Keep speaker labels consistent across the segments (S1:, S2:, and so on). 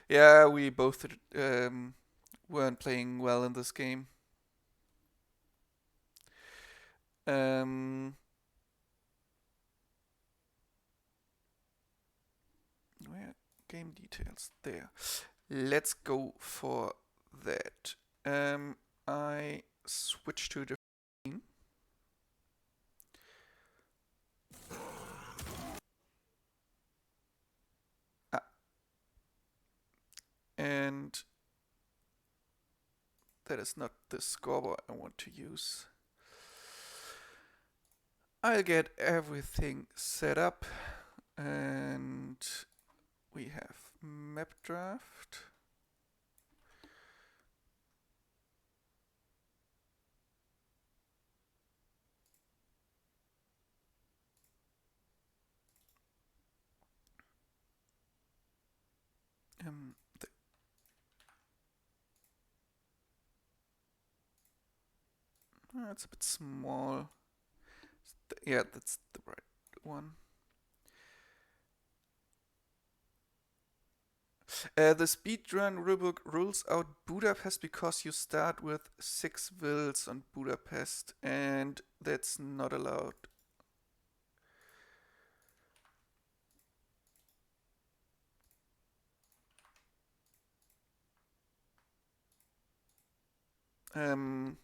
S1: Yeah, we both weren't playing well in this game. Um, where game details there. Let's go for that. I switch to the screen. Ah, and that is not the scoreboard I want to use. I'll get everything set up, and we have map draft. Um, it's a bit small. Yeah, that's the right one. The speedrun rulebook rules out Budapest because you start with 6 wills on Budapest, and that's not allowed. Um,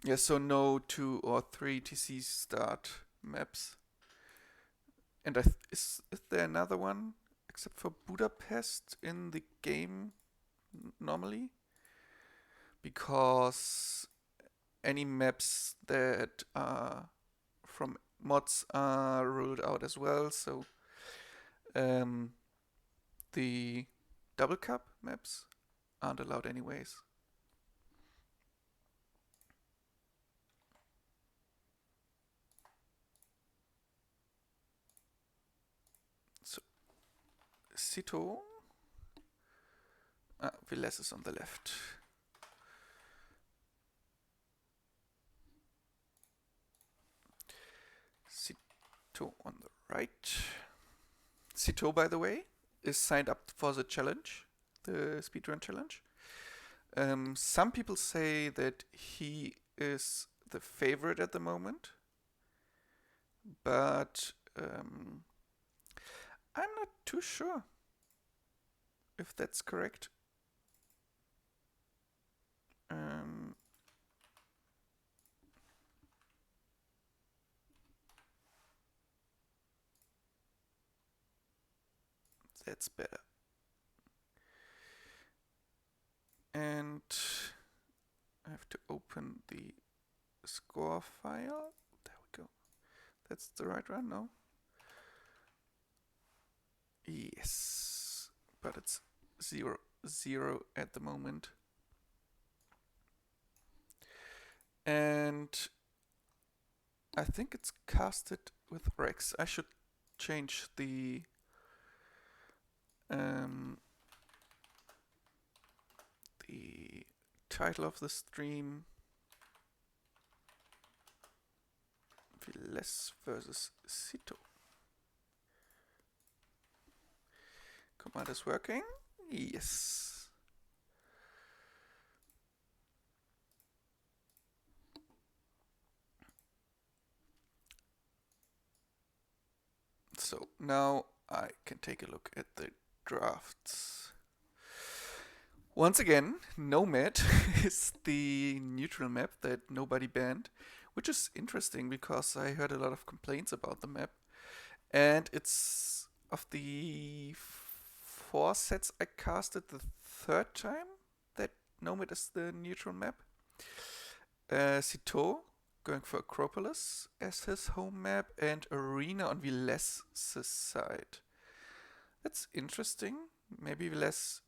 S1: yeah, so no 2 or 3 TC start maps. And is there another one except for Budapest in the game normally? Because any maps that are from mods are ruled out as well. So um, the double cup maps aren't allowed anyways. So Sitaux, Villese is on the left. Sitaux on the right. Sitaux, by the way, is signed up for the challenge, the speedrun challenge. Some people say that he is the favorite at the moment, but I'm not too sure if that's correct. Um, that's better. And I have to open the score file. There we go. That's the right one, no? Yes, but it's 0-0 at the moment. And I think it's casted with Rex. I should change the title of the stream. Villese versus Sitaux. Command is working. Yes. So now I can take a look at the drafts. Once again, Nomad is the neutral map that nobody banned, which is interesting because I heard a lot of complaints about the map. And it's of the 4 sets I casted the 3rd time that Nomad is the neutral map. Sitaux going for Acropolis as his home map, and Arena on Vilese's side. That's interesting. Maybe Villese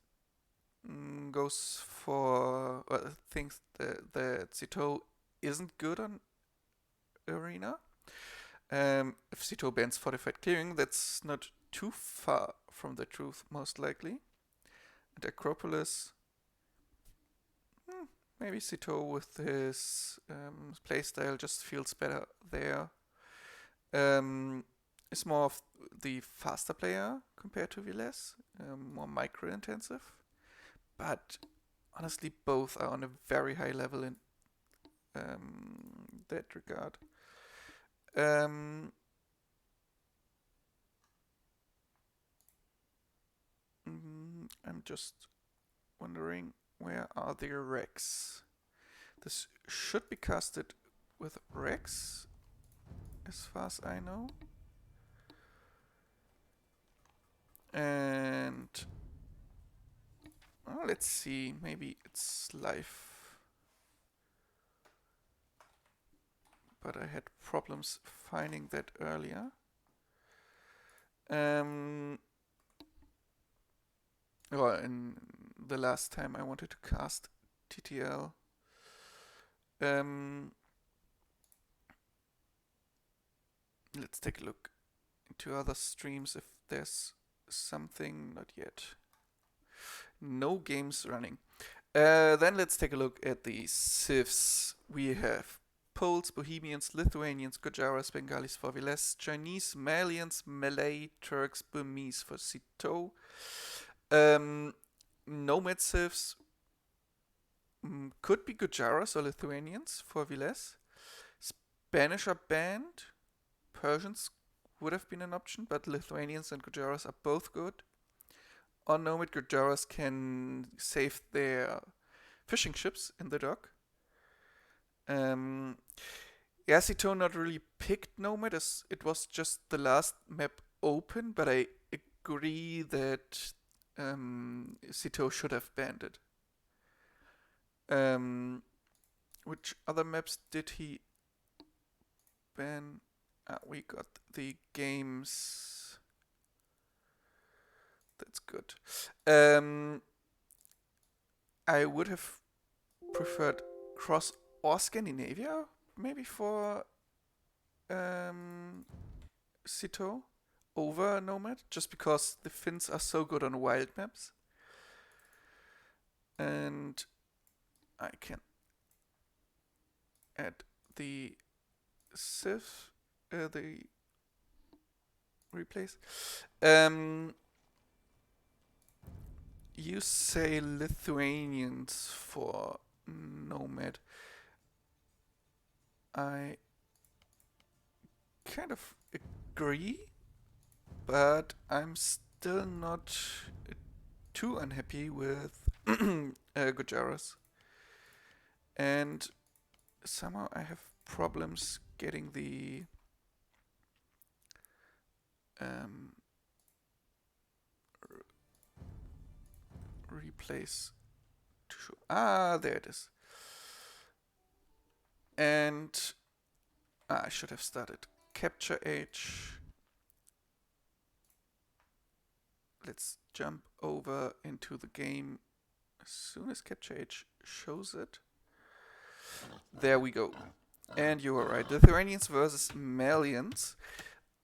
S1: goes for thinks that Sitaux isn't good on Arena. If Sitaux bans fortified clearing, that's not too far from the truth, most likely. And Acropolis, maybe Sitaux with his playstyle just feels better there. Is more of the faster player compared to Villese. more micro-intensive. But honestly, both are on a very high level in that regard. I'm just wondering, where are the Rex? This should be casted with Rex, as far as I know. And let's see, maybe it's live. But I had problems finding that earlier. Well, in the last time I wanted to cast TTL. Let's take a look into other streams if there's something. Not yet. No games running. Then let's take a look at the civs. We have Poles, Bohemians, Lithuanians, Gujaras, Bengalis for Villese, Chinese, Malians, Malay, Turks, Burmese for Sitaux. Nomad civs could be Gujaras or Lithuanians for Villese. Spanish are banned. Persians would have been an option, but Lithuanians and Gujaras are both good. On Nomad, Gujaras can save their fishing ships in the dock. Sitaux not really picked Nomad as it was just the last map open, but I agree that Sitaux should have banned it. Which other maps did he ban? We got the games. That's good. I would have preferred Cross or Scandinavia, maybe for Sitaux over Nomad, just because the Finns are so good on wild maps. And I can add the civ, the replace. You say Lithuanians for Nomad. I kind of agree, but I'm still not too unhappy with Gujaras. And somehow I have problems getting the replace to show. There it is. And I should have started capture H. Let's jump over into the game as soon as capture H shows it. There we go. And you were right. Lithuanians versus Malians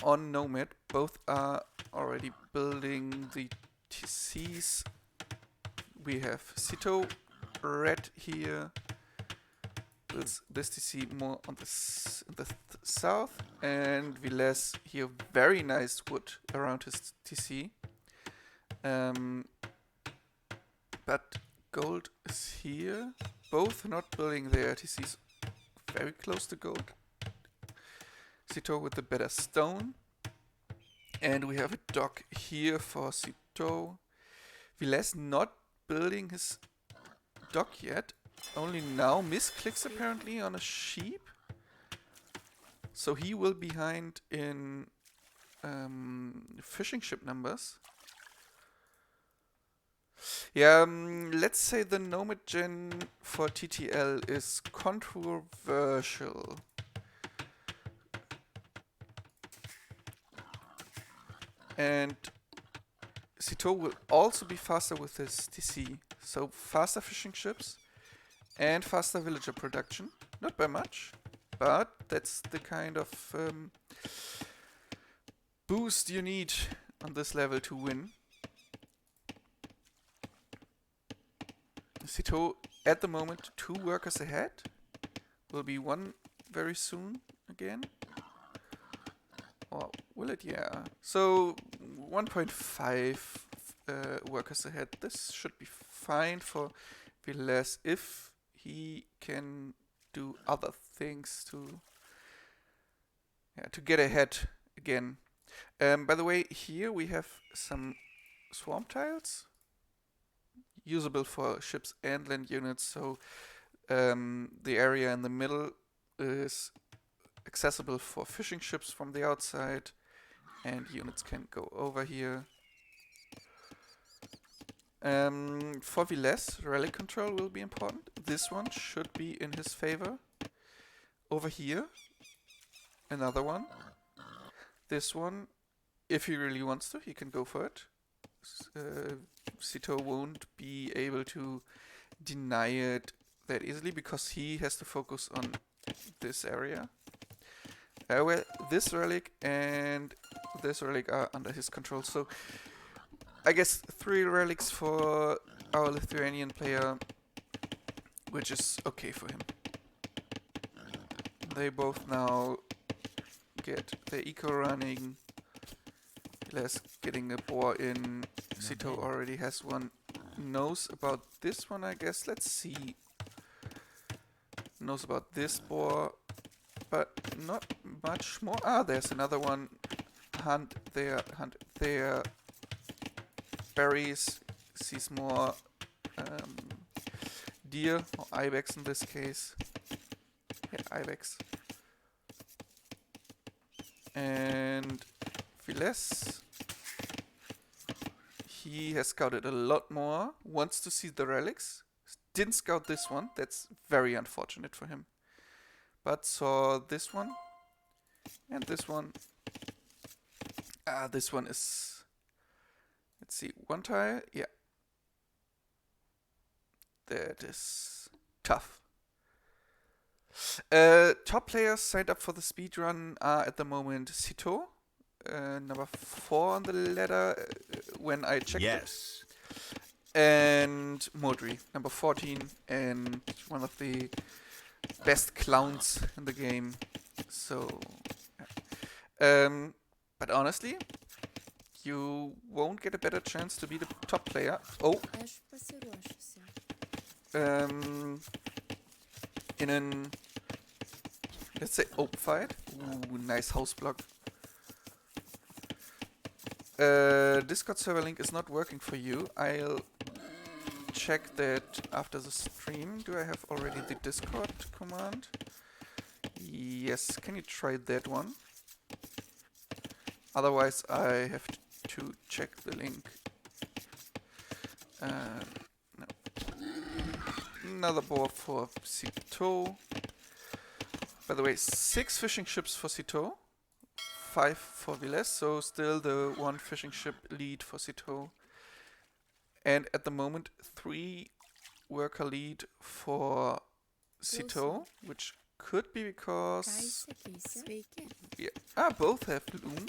S1: on Nomad. Both are already building the TCs. We have Sitaux red here. This TC more on the south, and Villese here, very nice wood around his TC. But gold is here. Both not building their TCs very close to gold. Sitaux with the better stone. And we have a dock here for Sitaux. Villese not building his dock yet. Only now misclicks apparently on a sheep. So he will be behind in fishing ship numbers. Yeah, let's say the Nomad gen for TTL is controversial. And Sitaux will also be faster with his TC. So faster fishing ships and faster villager production. Not by much, but that's the kind of boost you need on this level to win. Sitaux at the moment 2 workers ahead. Will be 1 very soon again. Or will it? Yeah. So 1.5 workers ahead. This should be fine for Villese if he can do other things to get ahead again. By the way, here we have some swarm tiles usable for ships and land units, so the area in the middle is accessible for fishing ships from the outside, and units can go over here. For Villese, relic control will be important. This one should be in his favor. Over here, another one. This one, if he really wants to, he can go for it. Sitaux won't be able to deny it that easily because he has to focus on this area. Well, this relic and this relic are under his control, so I guess 3 relics for our Lithuanian player, which is okay for him. They both now get their eco running. Villese getting a boar in. Sitaux already has one. Knows about this one, I guess. Let's see. Knows about this boar, but not much more. Ah, there's another one. Hunt there, hunt there. Berries. Sees more deer, or ibex in this case. Yeah, ibex. And Villese, he has scouted a lot more, wants to see the relics. Didn't scout this one, that's very unfortunate for him. But saw this one, and this one. Ah, this one is, let's see, 1 tile, yeah. That is tough. Top players signed up for the speedrun are at the moment Sitaux, number 4 on the ladder when I checked it. And Modri, number 14, and one of the best clowns in the game. So, but honestly, you won't get a better chance to be the top player. Oh. In an, let's say, open fight. Ooh, nice house block. Discord server link is not working for you. I'll check that after the stream. Do I have already the Discord command? Yes, can you try that one? Otherwise I have to check the link. No. Another board for Sitaux. By the way, 6 fishing ships for Sitaux, 5 for Villese, so still the 1 fishing ship lead for Sitaux. And at the moment 3 worker lead for Sitaux, which could be because both have loom.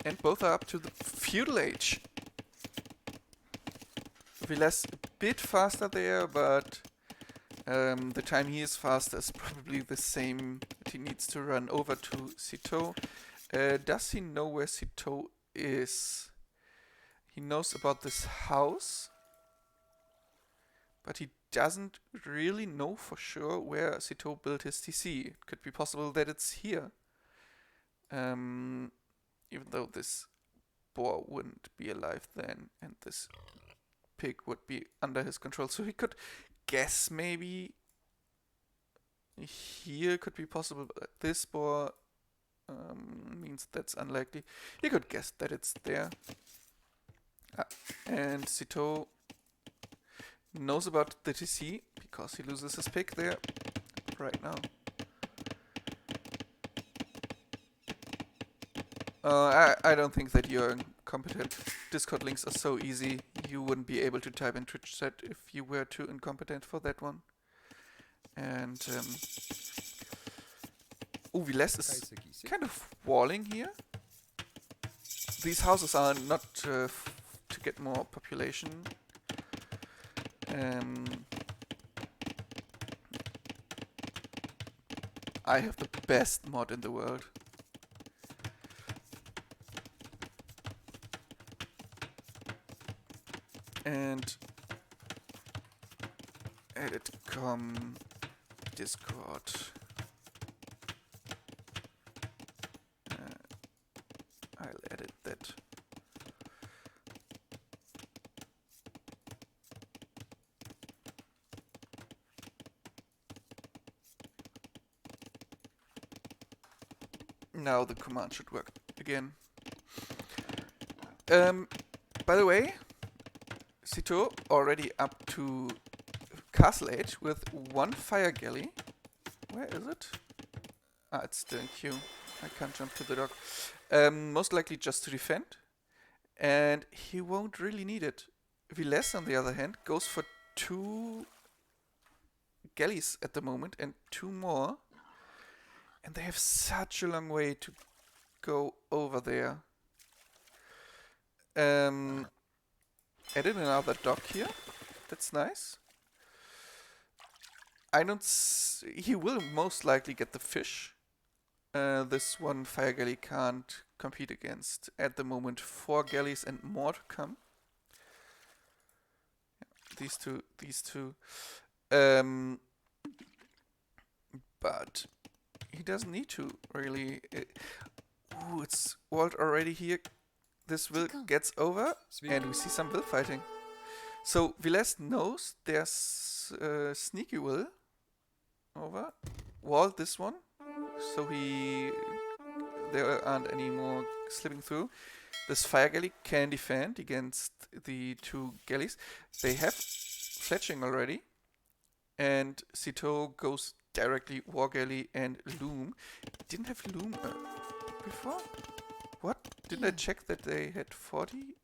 S1: And both are up to the feudal age. Villese a bit faster there, but the time he is faster is probably the same that he needs to run over to Sitaux. Does he know where Sitaux is? He knows about this house, but he doesn't really know for sure where Sitaux built his TC. It could be possible that it's here. Even though this boar wouldn't be alive then, and this pig would be under his control. So he could guess maybe here could be possible, but this boar means that's unlikely. He could guess that it's there. And Sitaux knows about the TC because he loses his pig there right now. I don't think that you're incompetent. Discord links are so easy, you wouldn't be able to type in Twitch chat if you were too incompetent for that one. And Villese is kind of walling here. These houses are not to get more population. I have the best mod in the world. And edit Discord. I'll edit that. Now the command should work again. By the way, Sitaux already up to Castle Age with 1 fire galley. Where is it? Ah, it's still in queue. I can't jump to the dock. Most likely just to defend. And he won't really need it. Villese, on the other hand, goes for 2 galleys at the moment and 2 more. And they have such a long way to go over there. Added another dock here. That's nice. He will most likely get the fish. This 1 fire galley can't compete against. At the moment, 4 galleys and more to come. Yeah, these two. But he doesn't need to, really. Ooh, it's walled already here. This will gets over, and we see some will fighting. So Villese knows there's sneaky will over. Walled this one, so there aren't any more slipping through. This fire galley can defend against the 2 galleys. They have fletching already, and Sitaux goes directly war galley and loom. Didn't have loom before. What? Didn't I check that they had 40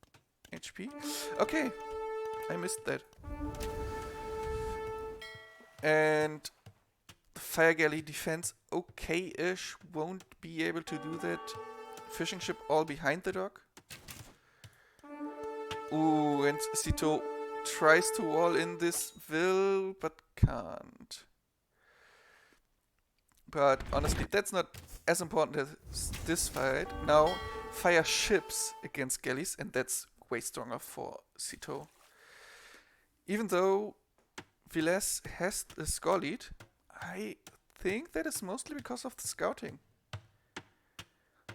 S1: HP? Okay, I missed that. And the fire galley defense okay-ish, won't be able to do that. Fishing ship all behind the dock. Ooh, and Sitaux tries to wall in this will, but can't. But honestly, that's not as important as this fight. Now, fire ships against galleys, and that's way stronger for Sitaux. Even though Villese has the score lead, I think that is mostly because of the scouting.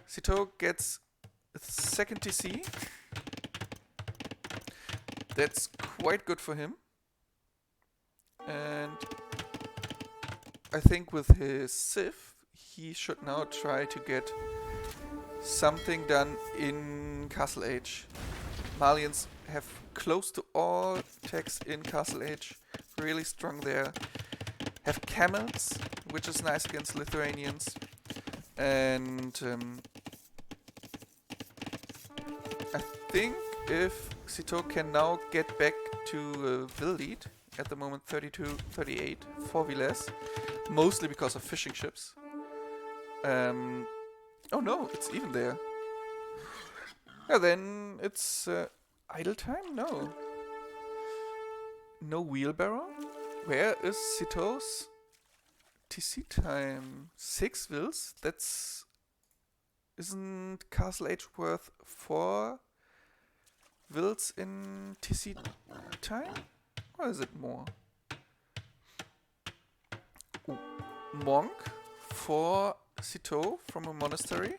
S1: Sitaux gets a 2nd TC. That's quite good for him. And I think with his Civ, he should now try to get something done in Castle Age. Malians have close to all techs in Castle Age, really strong there. Have camels, which is nice against Lithuanians. And I think if Sitaux can now get back to Vil lead, at the moment 32-38 for Villese, mostly because of fishing ships. Oh no, it's even there. Yeah, then it's idle time? No. No wheelbarrow? Where is Sitaux's TC time? 6 vills? That's... Isn't Castle Age worth 4 vills in TC time? Or is it more? Ooh. Monk for Sitaux from a monastery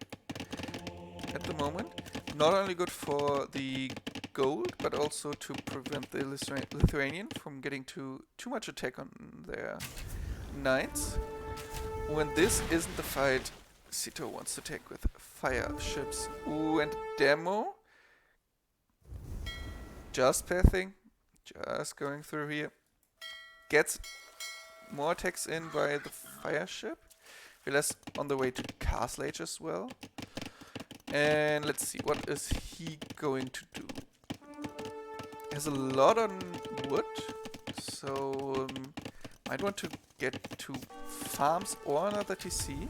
S1: at the moment. Not only good for the gold, but also to prevent the Lithuanian from getting too much attack on their knights. When this isn't the fight Sitaux wants to take with fire ships. Ooh, and demo. Just pathing. Just going through here. Gets more attacks in by the fire ship. Villese on the way to Castle Age as well. And let's see, what is he going to do? Has a lot on wood, so might want to get 2 farms or another TC.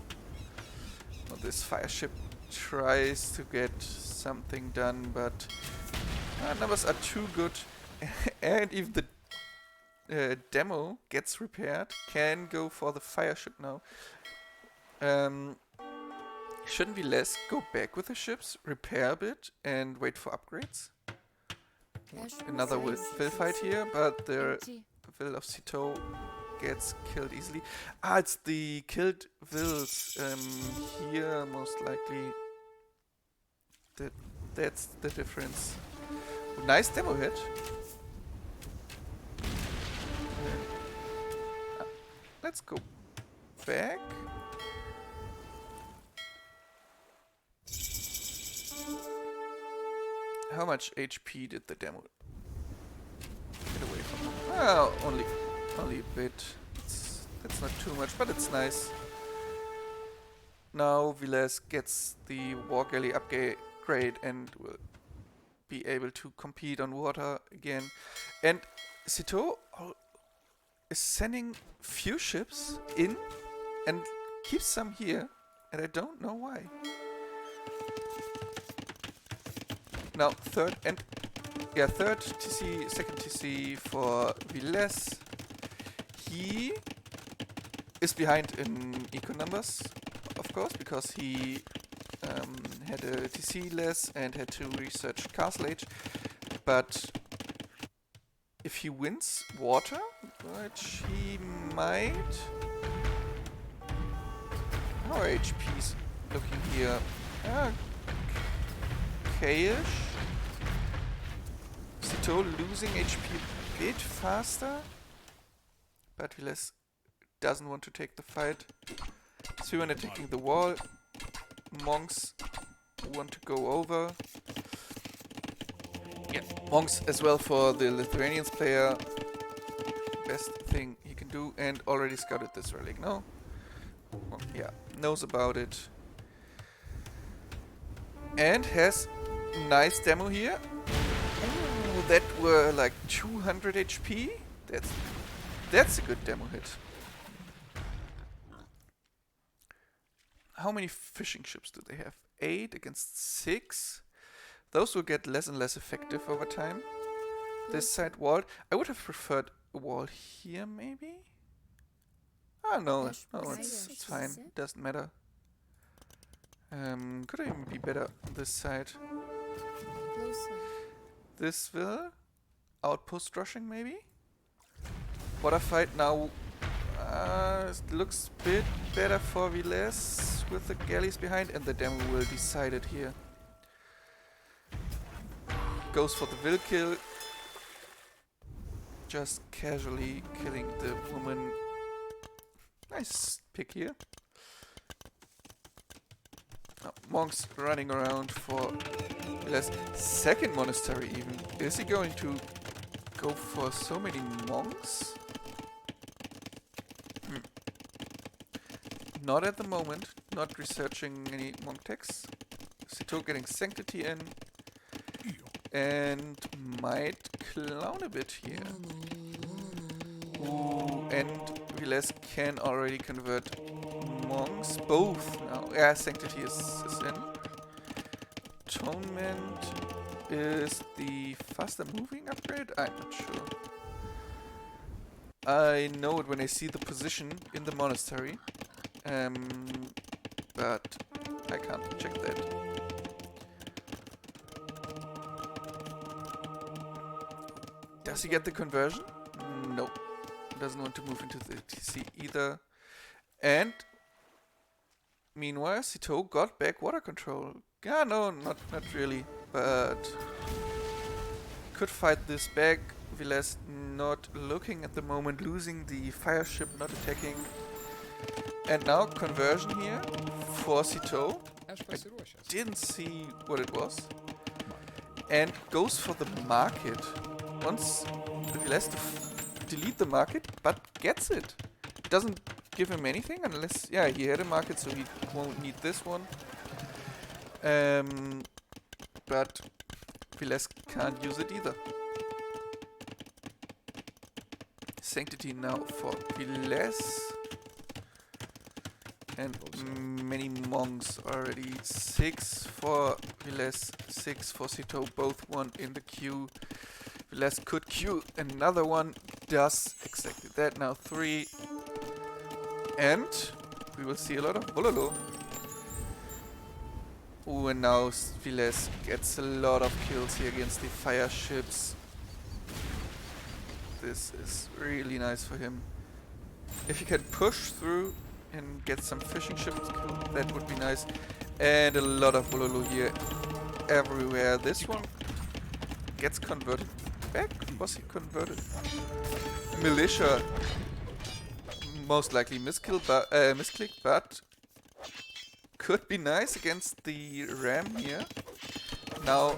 S1: Well, this fire ship tries to get something done, but numbers are too good. And even the demo gets repaired, can go for the fire ship now. Shouldn't Villese go back with the ships, repair a bit, and wait for upgrades? another will fight here, but the will of Sitaux gets killed easily. Ah, it's the killed wills here, most likely. That's the difference. Nice demo hit. Let's go back. How much HP did the demo get away from him? Well, only a bit. That's not too much, but it's nice. Now Villese gets the war galley upgrade and will be able to compete on water again. And Sitaux is sending few ships in and keeps some here, and I don't know why. Now third TC, second TC for Villese. He is behind in eco numbers, of course, because he had a TC less and had to research Castle Age. But if he wins water, which he might... How are HPs looking here? Okay-ish. Sitaux losing HP a bit faster. But Villese doesn't want to take the fight. Syrian attacking the wall. Monks want to go over. Yeah, monks as well for the Lithuanians player. Best thing he can do, and already scouted this relic, no? Well, yeah, knows about it. And has nice demo here. Ooh, that were like 200 HP. That's a good demo hit. How many fishing ships do they have? 8 against 6. Those will get less and less effective over time. This side wall. I would have preferred a wall here, maybe? Oh, no, it's fine. Doesn't matter. Could even be better on this side. This will outpost rushing, maybe? Water fight now. Looks a bit better for Villese with the galleys behind, and the demo will decide it here. Goes for the will kill. Just casually killing the woman. Nice pick here. Monks running around for Villese. Second monastery even. Is he going to go for so many monks? Not at the moment. Not researching any monk texts. Sitaux getting sanctity in. And might clown a bit here. Ooh, and Villese can already convert monks. Both now. Yeah, sanctity is in. Atonement is the faster moving upgrade? I'm not sure. I know it when I see the position in the monastery. But I can't check that. Does he get the conversion? No. Doesn't want to move into the TC either. And meanwhile, Sitaux got back water control. Yeah, no, not really. But could fight this back. Villese not looking at the moment, losing the fire ship, not attacking. And now conversion here for Sitaux. I didn't see what it was. And goes for the market. Wants Villese to delete the market, but gets it. It doesn't give him anything unless... Yeah, he had a market, so he won't need this one. But Villese can't use it either. Sanctity now for Villese. And many monks already. 6 for Villese, 6 for Sitaux, both one in the queue. Villese could queue another one, does exactly that. Now 3. And we will see a lot of Vololo. Ooh, and now Villese gets a lot of kills here against the fire ships. this is really nice for him. If he can push through and get some fishing ships killed, that would be nice. And a lot of Bololo here everywhere. This one gets converted back? Was he converted? Militia. Most likely misclick, but could be nice against the ram here. Now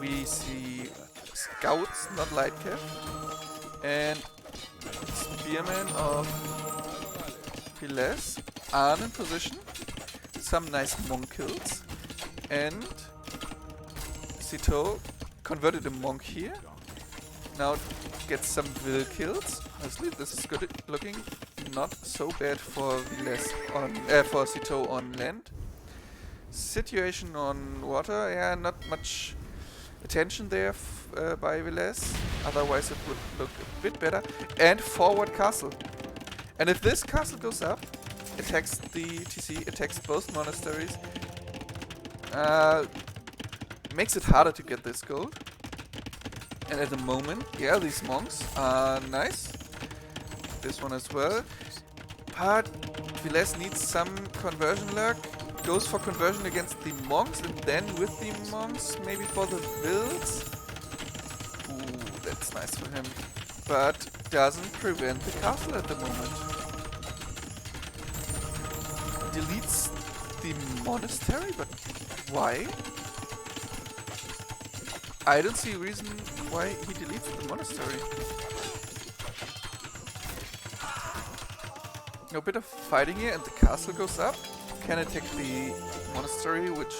S1: we see scouts, not light cap, and spearmen of Villese are in position. Some nice monk kills, and Sitaux converted a monk here. Now gets some will kills. Honestly, this is good looking. Not so bad for Villese on for Sitaux on land. Situation on water, yeah, not much attention there by Villese. Otherwise, it would look a bit better. And forward castle. And if this castle goes up, attacks the TC, attacks both monasteries, makes it harder to get this gold. And at the moment, yeah, these monks are nice. This one as well. But Villese needs some conversion luck. Goes for conversion against the monks, and then with the monks, maybe for the wills. Ooh, that's nice for him. But doesn't prevent the castle at the moment. Deletes the monastery, but why? I don't see a reason why he deletes the monastery. A bit of fighting here, and the castle goes up. Can attack the monastery, which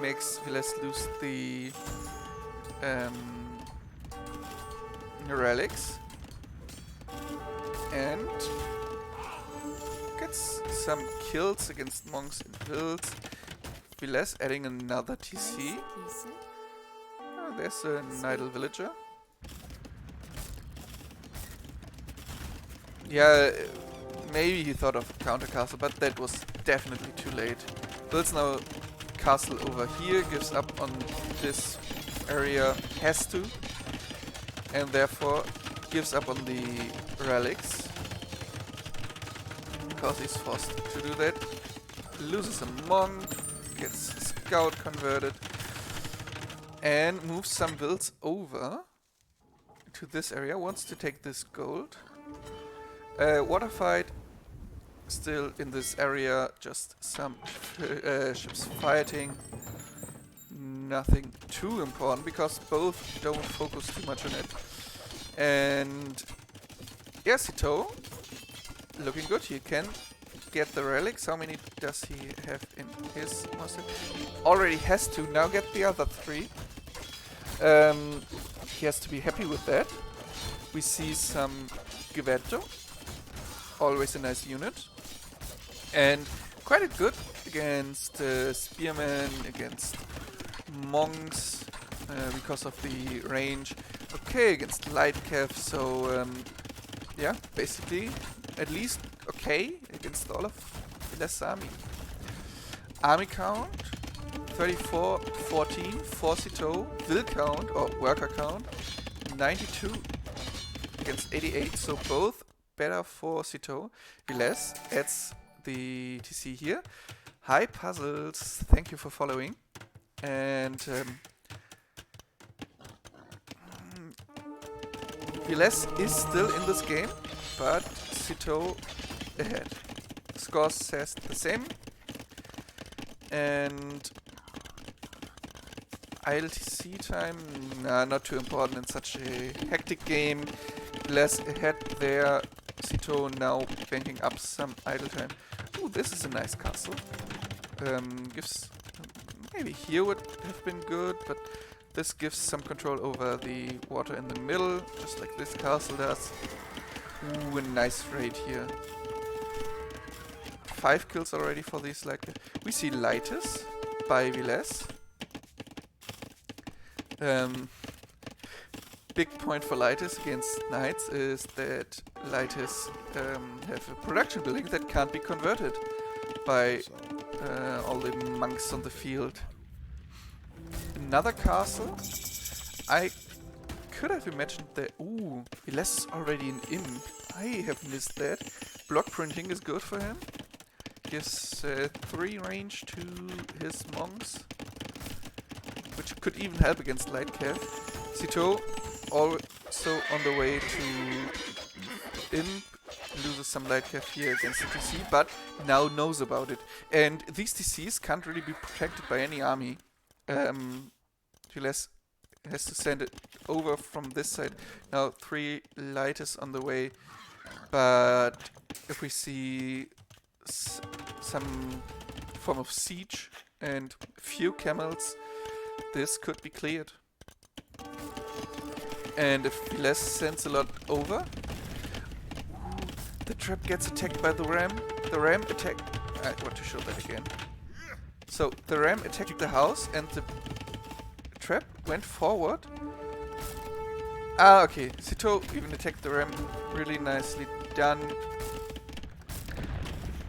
S1: makes Villese lose the relics, and gets some kills against monks and wills. Villese adding another TC. Oh, there's an idle villager. Yeah, maybe he thought of counter castle, but that was definitely too late. Builds now castle over here, gives up on this area, has to, and therefore gives up on the relics, because he's forced to do that. Loses a monk, gets a scout converted, and moves some builds over to this area, wants to take this gold. Water fight still in this area, just some ships fighting. Nothing too important because both don't focus too much on it. And yeah, Sitaux looking good. He can get the relics. How many does he have in his master? Already has to. Now get the other 3. He has to be happy with that. We see some Givetto. Always a nice unit. And quite a good against spearmen, against monks, because of the range. Okay, against light cav, so yeah, basically at least okay against all of Vilese's army. Army count 34, 14 for Sitaux. Will count, or worker count, 92 against 88, so both better for Sitaux. Villese adds the TC here. Hi Puzzles, thank you for following. And Villese is still in this game, but Sitaux ahead. Score says the same. And ILTC time, nah, not too important in such a hectic game. Villese ahead there. Sitaux now banking up some idle time. Ooh, this is a nice castle. Gives... maybe here would have been good, but this gives some control over the water in the middle, just like this castle does. Ooh, a nice raid here. 5 kills already for these, like... we see Lightus by Villese. Big point for Lightus against Knights is that Lightus have a production building that can't be converted by all the monks on the field. Another castle. I could have imagined that... Ooh, Villese is already an imp. I have missed that. Block printing is good for him. Gives 3 range to his monks, which could even help against light cav. Sitaux also on the way to imp, loses some light cav here against the TC, but now knows about it. And these TCs can't really be protected by any army. Villese has to send it over from this side. Now 3 lighters on the way, but if we see some form of siege and few camels, this could be cleared. And if Villese sends a lot over, the trap gets attacked by the ram. The ram attacked... I want to show that again. So the ram attacked the house and the trap went forward. Ah, okay. Sitaux even attacked the ram. Really nicely done.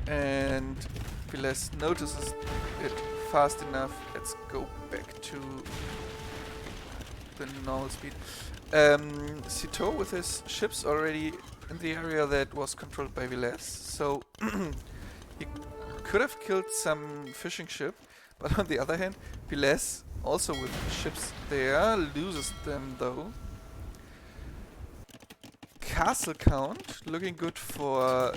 S1: And Villese notices it fast enough. Let's go back to the normal speed. Sitaux with his ships already in the area that was controlled by Villese, so he could have killed some fishing ship, but on the other hand, Villese also with ships there loses them though. Castle count looking good for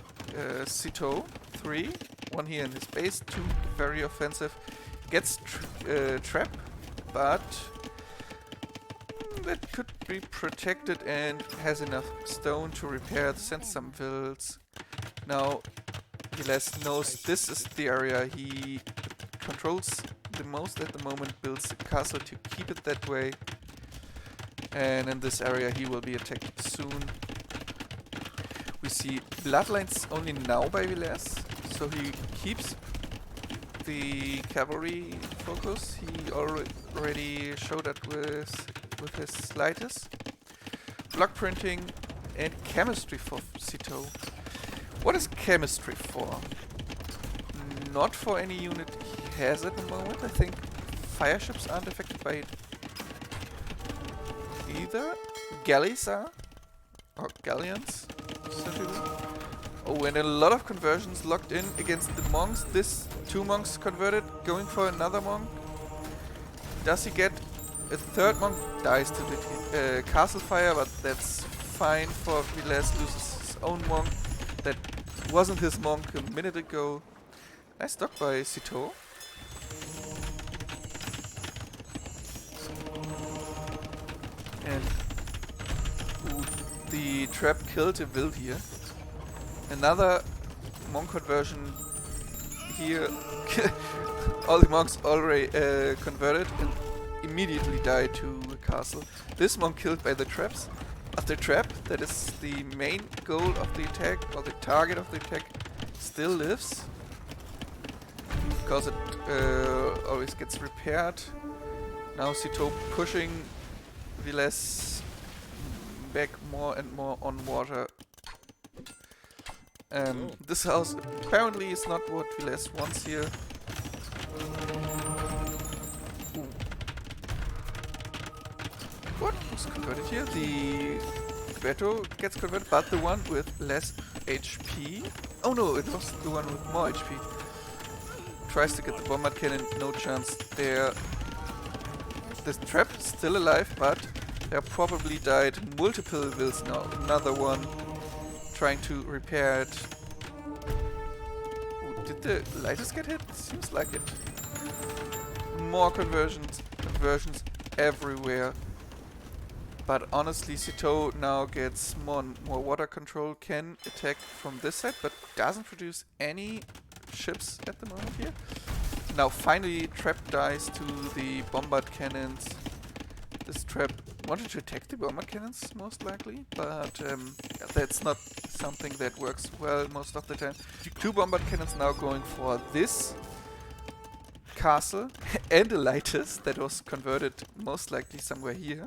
S1: Sitaux. 3, 1 here in his base, 2 very offensive. Gets trap, but that could be protected and has enough stone to repair, send some vills. Now Villese knows this is the area he controls the most at the moment, builds a castle to keep it that way, and in this area he will be attacked soon. We see bloodlines only now by Villese, so he keeps the cavalry focus. He already showed that with his slightest. Block printing and chemistry for Sitaux. What is chemistry for? Not for any unit he has at the moment. I think fire ships aren't affected by it either. Galleys are, or galleons. Oh, and a lot of conversions locked in against the monks. This 2 monks converted, going for another monk. Does he get a 3rd monk? Dies to the castle fire, but that's fine for Villese. Loses his own monk. That wasn't his monk a minute ago. Nice dock by Sitaux. And the trap killed a will here. Another monk conversion here. All the monks already converted and immediately died to a castle. This monk killed by the traps. But the trap, that is the main goal of the attack, or the target of the attack, still lives. Because it always gets repaired. Now Sitaux pushing Villese back more and more on water. This house apparently is not what Villese wants here. Ooh. What was converted here? The Beto gets converted, but the one with less HP. Oh no, it was the one with more HP. Tries to get the bombard cannon, no chance there. This trap is still alive, but there probably died multiple vills now. Another one trying to repair it. Ooh, did the lighters get hit? Seems like it. More conversions everywhere. But honestly, Sitaux now gets more water control, can attack from this side, but doesn't produce any ships at the moment here. Now finally trap dies to the bombard cannons. This trap wanted to attack the bombard cannons most likely, but that's not something that works well most of the time. 2 bombard cannons now going for this castle and a lightest that was converted most likely somewhere here.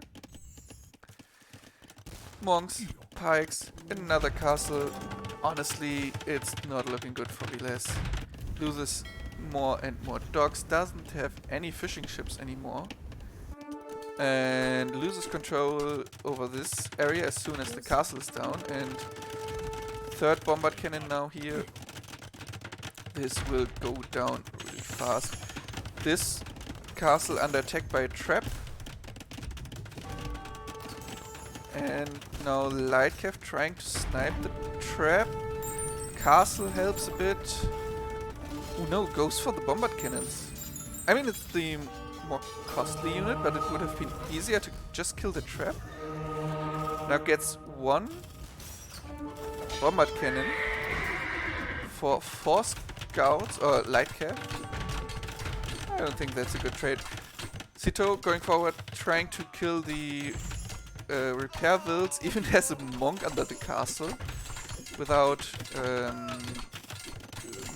S1: Monks, pikes, another castle. Honestly, it's not looking good for Villese. Loses more and more docks, doesn't have any fishing ships anymore. and loses control over this area as soon as the castle is down. And third bombard cannon now here. This will go down really fast. This castle under attack by a trap. And now Lightcav trying to snipe the trap. Castle helps a bit. Oh no, goes for the bombard cannons. I mean, it's the more costly unit, but it would have been easier to just kill the trap. Now gets one bombard cannon for 4 scouts, or Lightcav. I don't think that's a good trade. Sitaux going forward, trying to kill the repair builds, even has a monk under the castle, without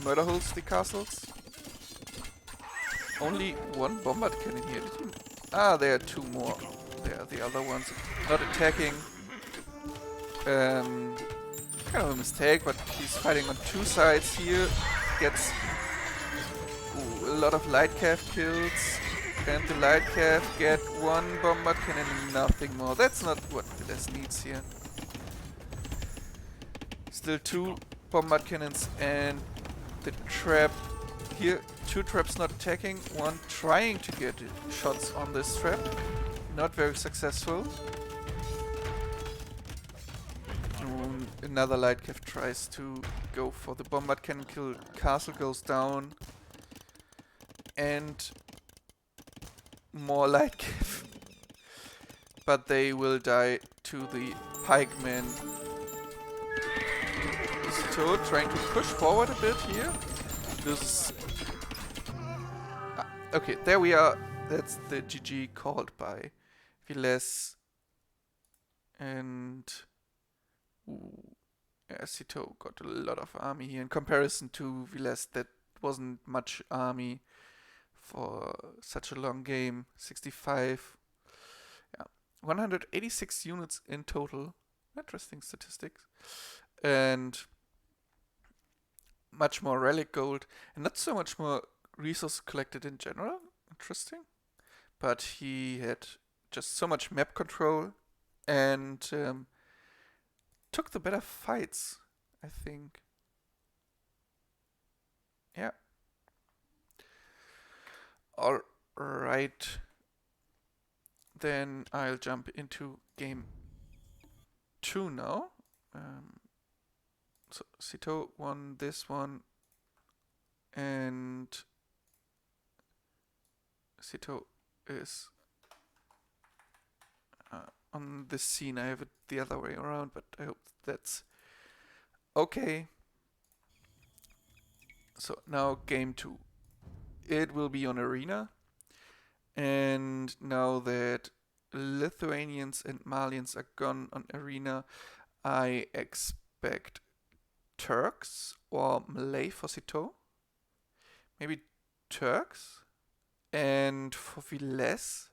S1: murder holes the castles. Only one bombard cannon here. There are 2 more. There are the other ones not attacking. Kind of a mistake, but he's fighting on 2 sides here. Gets a lot of Lightcav kills. And the Lightcav get 1 bombard cannon and nothing more. That's not what Villese needs here. Still 2 bombard cannons and the trap. Here, 2 traps not attacking. 1 trying to get shots on this trap. Not very successful. Another Lightcav tries to go for the bombard cannon kill. Castle goes down. And more Lightcav. But they will die to the pikemen. Sitaux trying to push forward a bit here. Loses. Okay, there we are. That's the GG called by Villese. And Sitaux got a lot of army here in comparison to Villese. That wasn't much army for such a long game. 65, 186 units in total. Interesting statistics. And much more relic gold and not so much more resources collected in general. Interesting. But he had just so much map control and took the better fights, I think. Yeah. Alright. Then I'll jump into game 2 now. So Sitaux won this one, and Sitaux is on this scene. I have it the other way around, but I hope that's okay. So now game 2. It will be on Arena, and now that Lithuanians and Malians are gone on Arena, I expect Turks or Malay for Sitaux. Maybe Turks. And for Villese,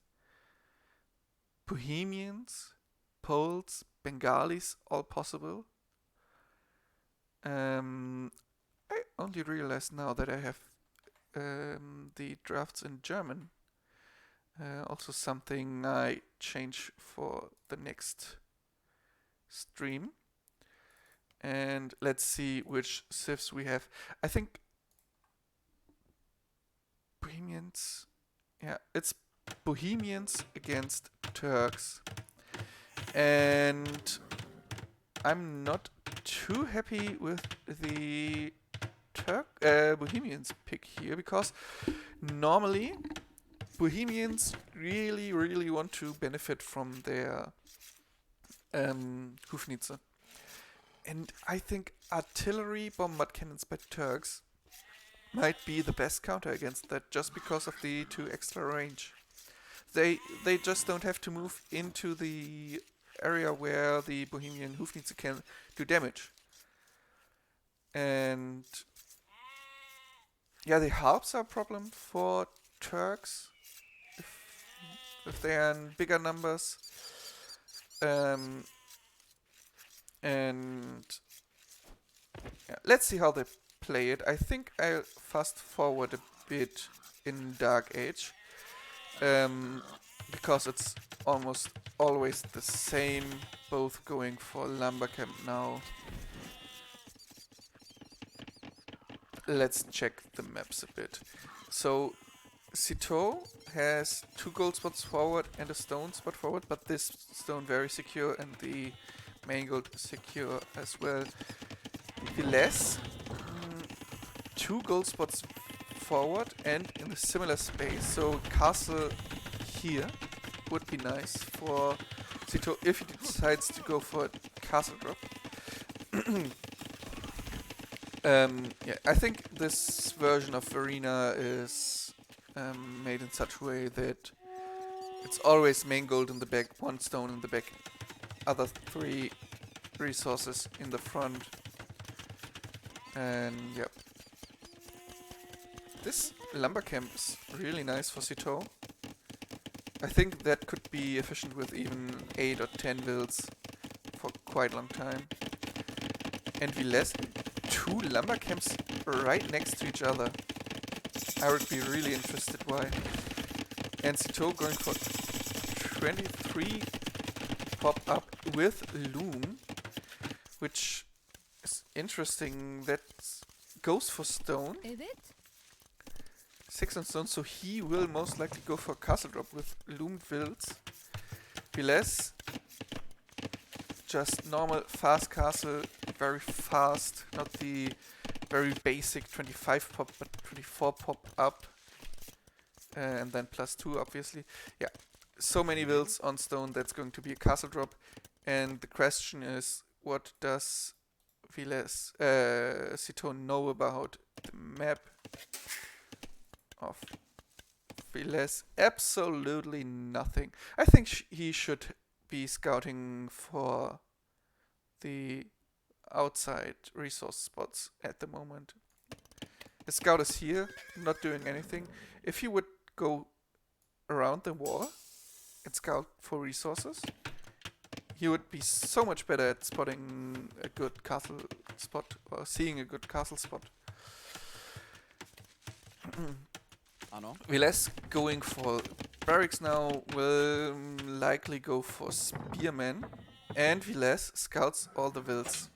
S1: Bohemians, Poles, Bengalis, all possible. I only realized now that I have the drafts in German. Also something I change for the next stream. And let's see which civs we have. I think Bohemians. Yeah, it's Bohemians against Turks. And I'm not too happy with the Bohemians pick here, because normally Bohemians really want to benefit from their Hufnitze. And I think artillery bombard cannons by Turks might be the best counter against that, just because of the 2 extra range. They just don't have to move into the area where the Bohemian Hufnitze can do damage. And yeah, the harps are a problem for Turks if they are in bigger numbers. And yeah, let's see how they play it. I think I'll fast forward a bit in Dark Age. because it's almost always the same, both going for lumber camp now. Let's check the maps a bit. So Sitaux has 2 gold spots forward and a stone spot forward, but this stone very secure and the main gold secure as well. Villese, 2 gold spots forward and in a similar space, so castle here would be nice for Sitaux if he decides to go for a castle drop. Yeah, I think this version of Arena is made in such a way that it's always main gold in the back, 1 stone in the back, other 3 resources in the front. And yeah, this lumber camp is really nice for Sitaux. I think that could be efficient with even 8 or 10 builds for quite a long time. And Villese, 2 lumber camps right next to each other. I would be really interested why. And Sitaux going for 23 pop up with loom, which is interesting. That goes for stone. 6 on stone, so he will most likely go for castle drop with loomed builds. Villese, just normal fast castle, very fast, not the very basic 25 pop, but 24 pop up, and then +2 obviously. Yeah, so many builds on stone, that's going to be a castle drop. And the question is, what does Villese, Sitaux know about the map of Villese? Absolutely nothing. I think he should be scouting for the outside resource spots at the moment. The scout is here, not doing anything. If he would go around the wall and scout for resources, he would be so much better at spotting a good castle spot or seeing a good castle spot. Villese going for barracks now, will likely go for spearmen, and Villese scouts all the vills.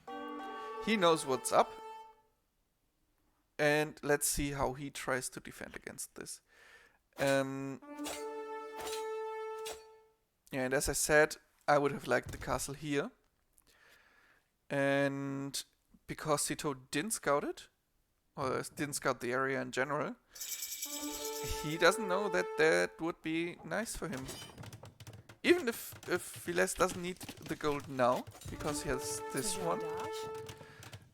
S1: He knows what's up, and let's see how he tries to defend against this. Yeah, and as I said, I would have liked the castle here, and because Sitaux didn't scout it, or didn't scout the area in general, he doesn't know that that would be nice for him. Even if Villese doesn't need the gold now, because he has this one,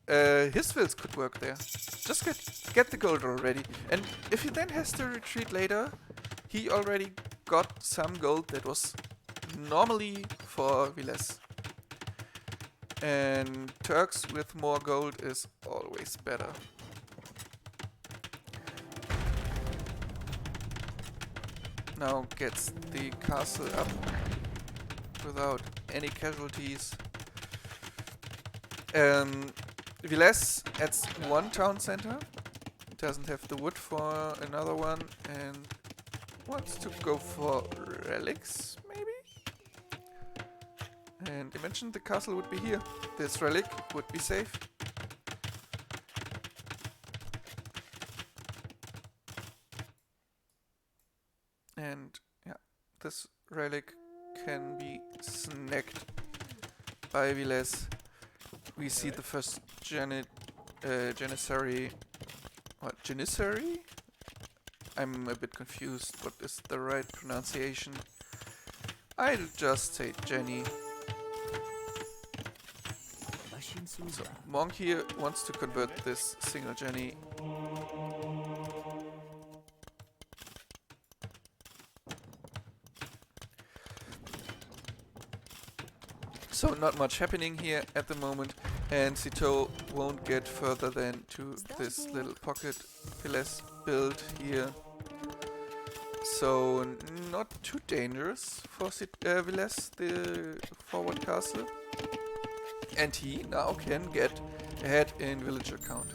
S1: his vills could work there. Just get the gold already. And if he then has to retreat later, he already got some gold that was normally for Villese. And Turks with more gold is always better. Now gets the castle up without any casualties. Villese adds 1 town center, doesn't have the wood for another one, and wants to go for relics, maybe? And I mentioned the castle would be here. This relic would be safe. And yeah, this relic can be snagged by Villese. We see the first Janissary. What? Janissary? I'm a bit confused. What is the right pronunciation? I'll just say Jenny. So Monk here wants to convert this single Jenny. So not much happening here at the moment, and Sitaux won't get further than to this little pocket Villese build here. So not too dangerous for Villese, the forward castle. And he now can get ahead in villager count.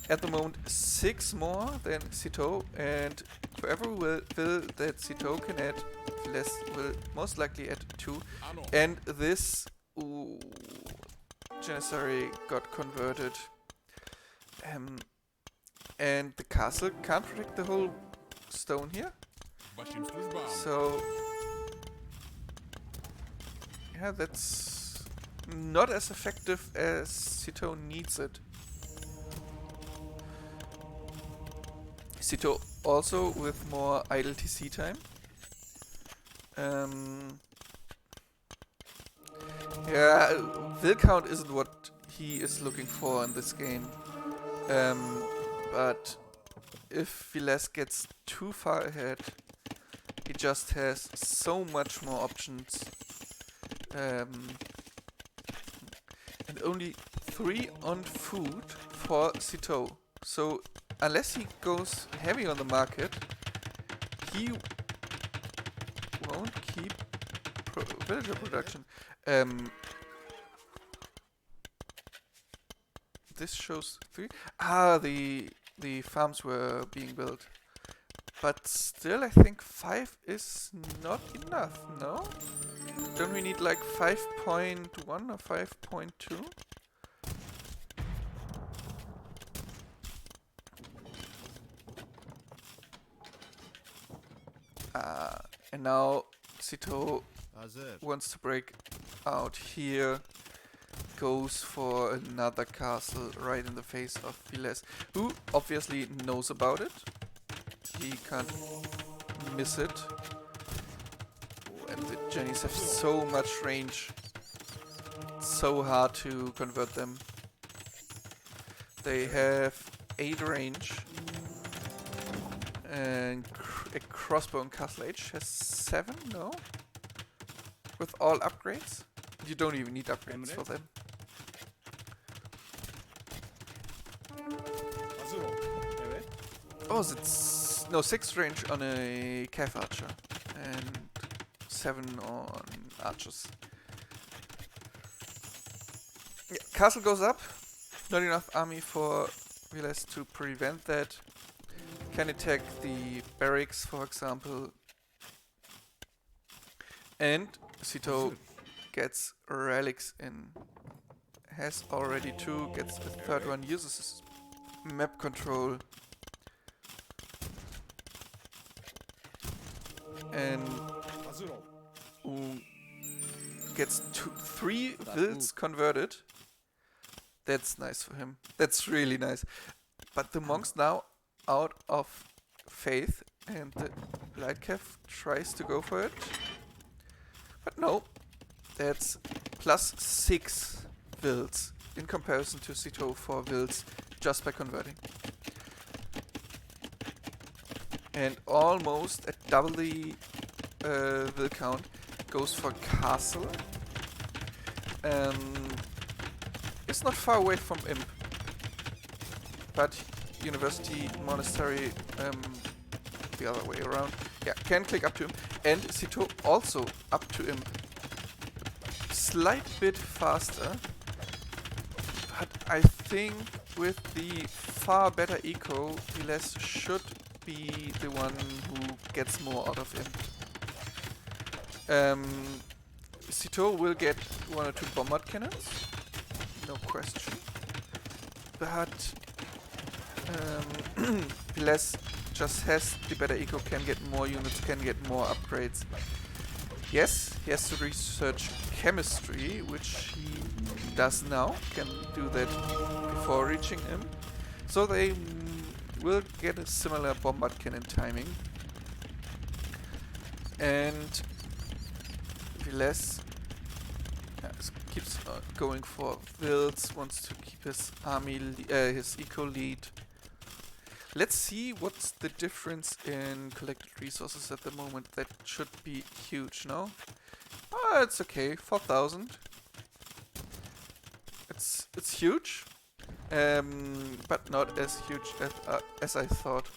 S1: at the moment 6 more than Sitaux, and for every will that Sitaux can add, Villese will most likely add 2. And this Janissary got converted. And the castle can't protect the whole stone here. So yeah, that's not as effective as Sitaux needs it. Sitaux also with more idle TC time. Yeah, will count isn't what he is looking for in this game. But if Villese gets too far ahead, he just has so much more options. And only 3 on food for Sitaux. So unless he goes heavy on the market, he won't keep villager production. This shows 3. Ah, the farms were being built. But still, I think 5 is not enough, no? Don't we need like 5.1 or 5.2? And now Sitaux wants to break out here. Goes for another castle right in the face of Villese, who obviously knows about it. He can't miss it. And the Jennies have so much range. It's so hard to convert them. They have 8 range. And a crossbow and castle age has 7, no? With all upgrades? You don't even need upgrades for them. Oh, it's no 6 range on a Cav archer and 7 on archers. Yeah, castle goes up. Not enough army for Villese to prevent that. Can attack the barracks, for example. And Sitaux gets relics in. Has already 2, gets the 3rd one, uses map control. And gets 3 wills converted. That's nice for him. That's really nice. But the monks now out of faith, and the light cav tries to go for it. But no, that's plus 6 wills in comparison to Sitaux for wills just by converting. And almost at double the will count goes for castle. It's not far away from imp, but university monastery the other way around. Yeah, can click up to him, and Sitaux also up to imp. Slight bit faster, but I think with the far better eco, Villese should be the one who gets more out of him. Sitaux will get 1 or 2 bombard cannons, no question. But Villese just has the better eco, can get more units, can get more upgrades. Yes, he has to research chemistry, which he does now, can do that before reaching him. So they will get a similar bombard cannon timing. And Villese keeps going for wills, wants to keep his army, his eco lead. Let's see what's the difference in collected resources at the moment. That should be huge, no? Oh, it's okay, 4,000. It's huge, but not as huge as I thought.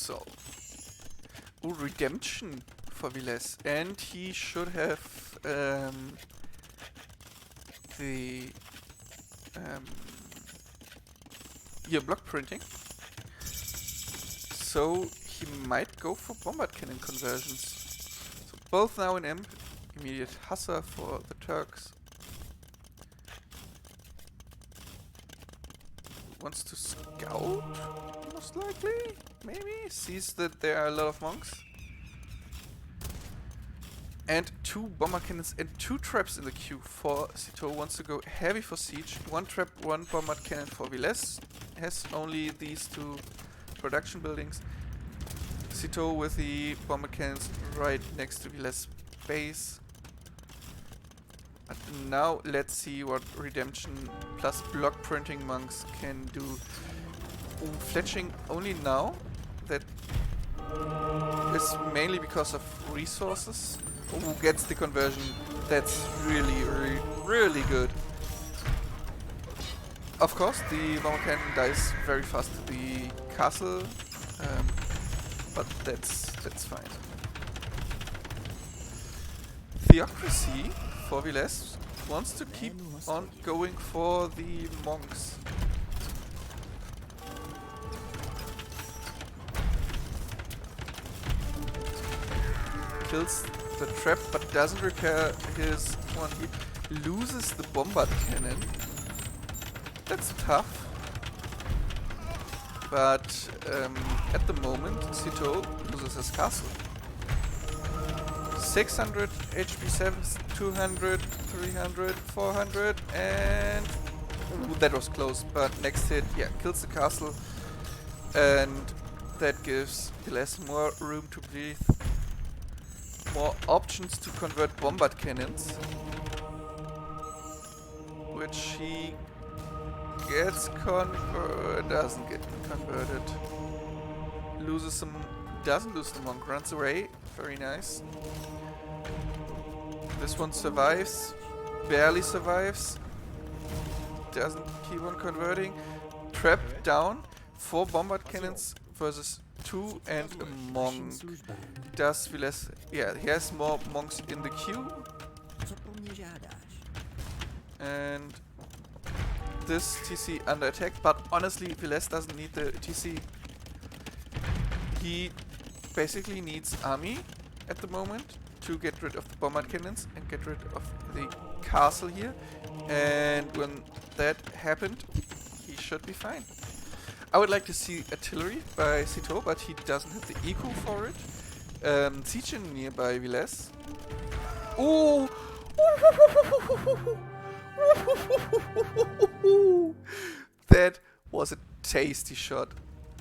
S1: So, redemption for Villese, and he should have the block printing. So he might go for bombard cannon conversions. So both now in imp, immediate Hussar for the Turks. Wants to scout, most likely, maybe? Sees that there are a lot of monks. And 2 bomber cannons and 2 traps in the queue for Sitaux. Wants to go heavy for siege. 1 trap, 1 bomber cannon for Villese. Has only these 2 production buildings. Sitaux with the bomber cannons right next to Villese base. But now let's see what redemption plus block printing monks can do. Ooh, fletching only now. That is mainly because of resources. Who gets the conversion? That's really good. Of course, the bomber cannon dies very fast to the castle, but that's fine. Theocracy for Villese wants to keep on going for the monks. Kills the trap but doesn't repair his one. He loses the bombard cannon. That's tough. But at the moment, Sitaux loses his castle. 600 HP 7, 200, 300, 400, and ooh, that was close. But next hit, yeah, kills the castle, and that gives Villese more room to breathe, more options to convert bombard cannons, which he gets doesn't get converted. Loses some, doesn't lose the monk, runs away. Very nice. This one survives, barely survives, doesn't keep on converting. Trap down, 4 bombard cannons versus 2 and a monk. Does Villese, yeah, he has more monks in the queue. And this TC under attack, but honestly Villese doesn't need the TC. He basically needs army at the moment to get rid of the bombard cannons and get rid of the castle here. And when that happened, he should be fine. I would like to see artillery by Sitaux, but he doesn't have the eco for it. Siege engineer by Villese. Ooh! That was a tasty shot.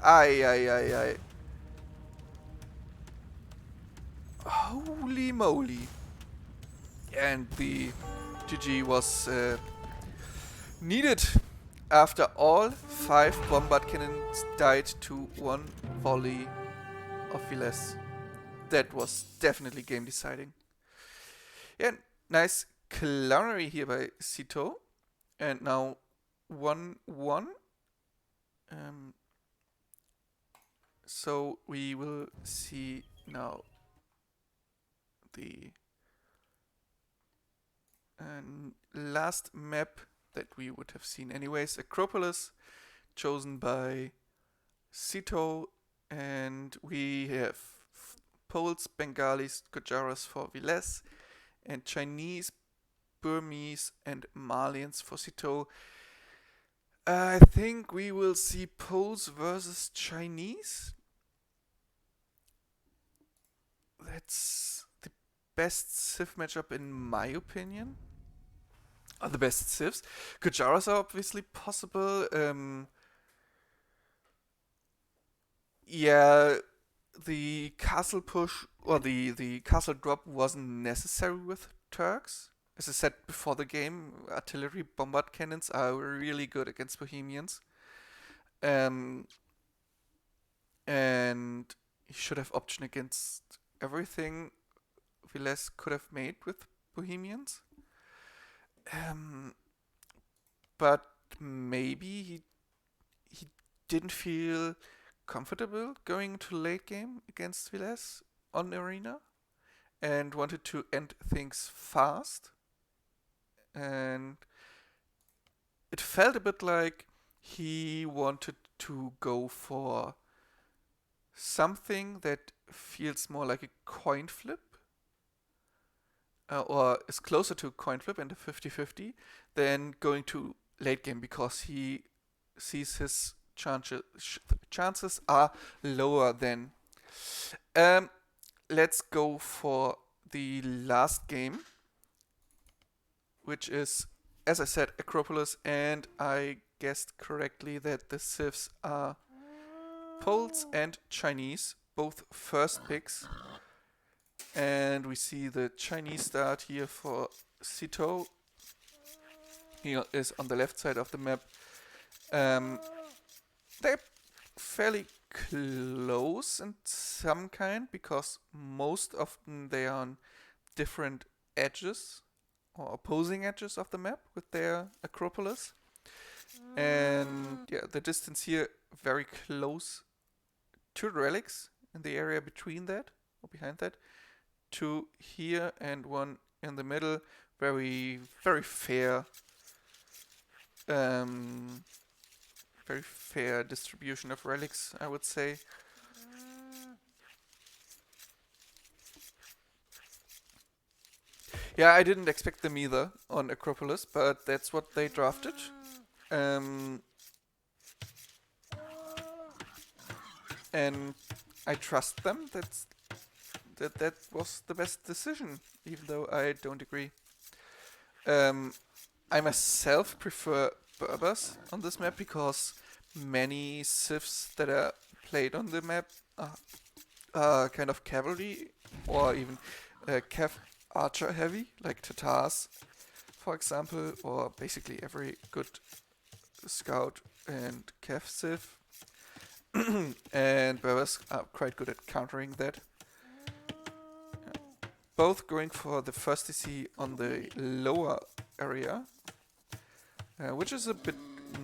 S1: Aye. Holy moly. And the GG was needed after all 5 bombard cannons died to 1 volley of Villese. That was definitely game deciding. Yeah, nice clownery here by Sitaux. And now 1-1. So we will see now the last map that we would have seen anyways. Acropolis, chosen by Sitaux, and we have Poles, Bengalis, Gujaras for Villese, and Chinese, Burmese, and Malians for Sitaux. I think we will see Poles versus Chinese. That's the best Civ matchup in my opinion. Or the best Civs. Gujaras are obviously possible. Yeah, the castle push or the castle drop wasn't necessary with Turks. As I said before the game, artillery bombard cannons are really good against Bohemians. And he should have option against everything Villese could have made with Bohemians. But maybe he didn't feel comfortable going to late game against Villese on Arena and wanted to end things fast. And it felt a bit like he wanted to go for something that feels more like a coin flip, or is closer to a coin flip and a 50-50 than going to late game, because he sees his chances are lower then. Let's go for the last game, which is, as I said, Acropolis, and I guessed correctly that the civs are Poles and Chinese, both first picks. And we see the Chinese start here for Sitaux. He is on the left side of the map. They're fairly close in some kind, because most often they are on different edges or opposing edges of the map with their Acropolis. And yeah, the distance here very close. 2 relics in the area between that or behind that. 2 here and 1 in the middle. Very fair. Very fair distribution of relics, I would say. Yeah, I didn't expect them either on Acropolis, but that's what they drafted. And I trust them. That was the best decision, even though I don't agree. I myself prefer Berbers on this map, because many civs that are played on the map are kind of cavalry or even cav archer heavy, like Tatars, for example, or basically every good scout and cav civ. And Berbers are quite good at countering that. Both going for the first DC on the lower area, which is a bit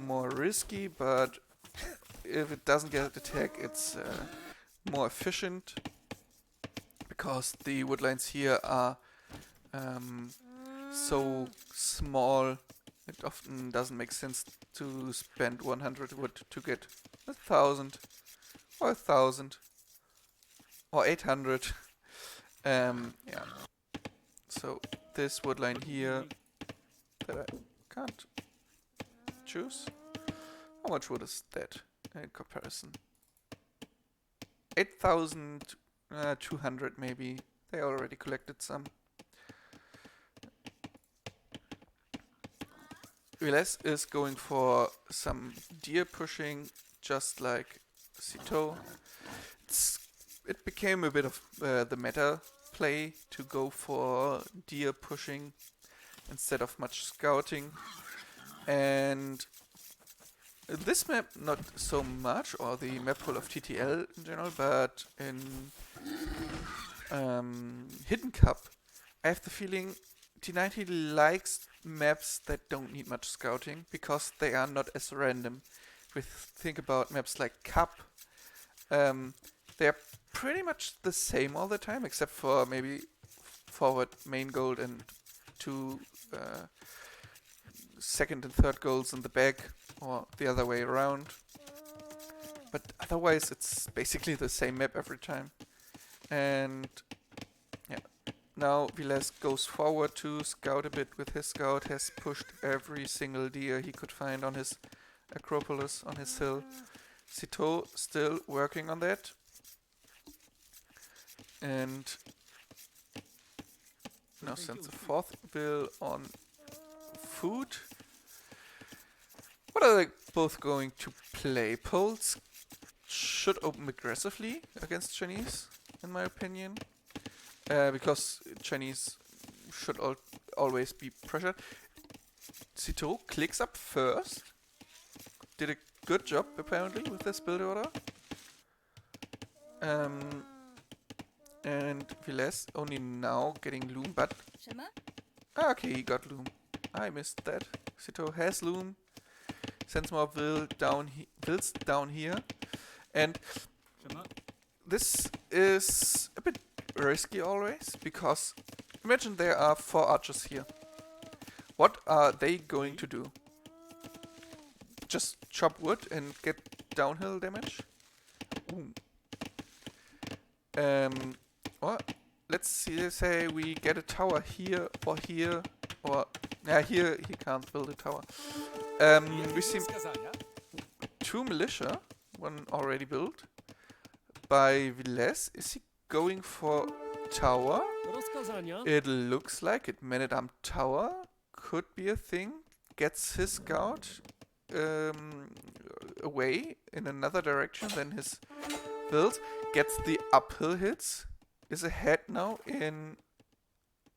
S1: more risky, but if it doesn't get attack, it's more efficient, because the woodlines here are so small. It often doesn't make sense to spend 100 wood to get 1,000 or 1,000 or 800. Yeah. So this woodline here that I can't choose. How much wood is that in comparison? 8,200 maybe. They already collected some. Villese is going for some deer pushing, just like Sitaux. It became a bit of the meta play to go for deer pushing instead of much scouting. And this map not so much, or the map pool of TTL in general, but in Hidden Cup, I have the feeling T90 likes maps that don't need much scouting, because they are not as random. If we think about maps like Cup, they're pretty much the same all the time, except for maybe forward main gold and 2 second and third goals in the back, or the other way around. But otherwise it's basically the same map every time. And yeah, now Villese goes forward to scout a bit with his scout, has pushed every single deer he could find on his Acropolis, on his hill. Sitaux still working on that. And now sends a 4th bill on food. What are they both going to play? Poles should open aggressively against Chinese, in my opinion, because Chinese should always be pressured. Sitaux clicks up first. Did a good job apparently with this build order. And Villese only now getting loom, but okay, he got loom. I missed that. Sitaux has loom. Sends more vills down here. And this is a bit risky always, because imagine there are 4 archers here. What are they going to do? Just chop wood and get downhill damage? Ooh. Or let's say we get a tower here, or yeah, here he can't build a tower. We see 2 militia, one already built by Villese. Is he going for tower? It looks like it. Man-at-arm tower could be a thing. Gets his scout away in another direction than his build. Gets the uphill hits. Is ahead now in...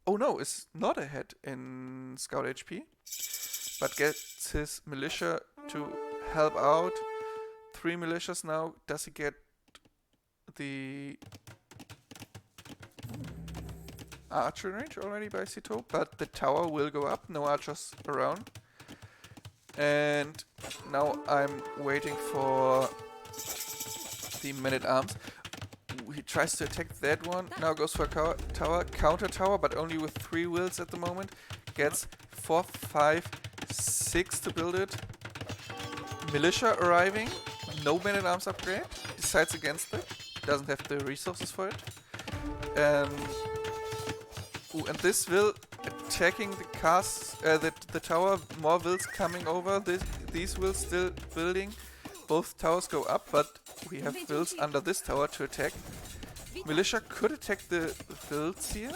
S1: Oh no, is not ahead in scout HP. But gets his militia to help out. 3 militias now. Does he get the archer range already by Sitaux? But the tower will go up. No archers around. And now I'm waiting for the men-at-arms. He tries to attack that one. Now goes for tower, counter tower, but only with 3 wills at the moment. Gets 4, 5, 6 to build it. Militia arriving. No men-at-arms upgrade. Decides against it. Doesn't have the resources for it. Ooh, and this will attacking the cast, the tower. More wills coming over. These wills still building. Both towers go up, but we have wills under this tower to attack. Militia could attack the wills here.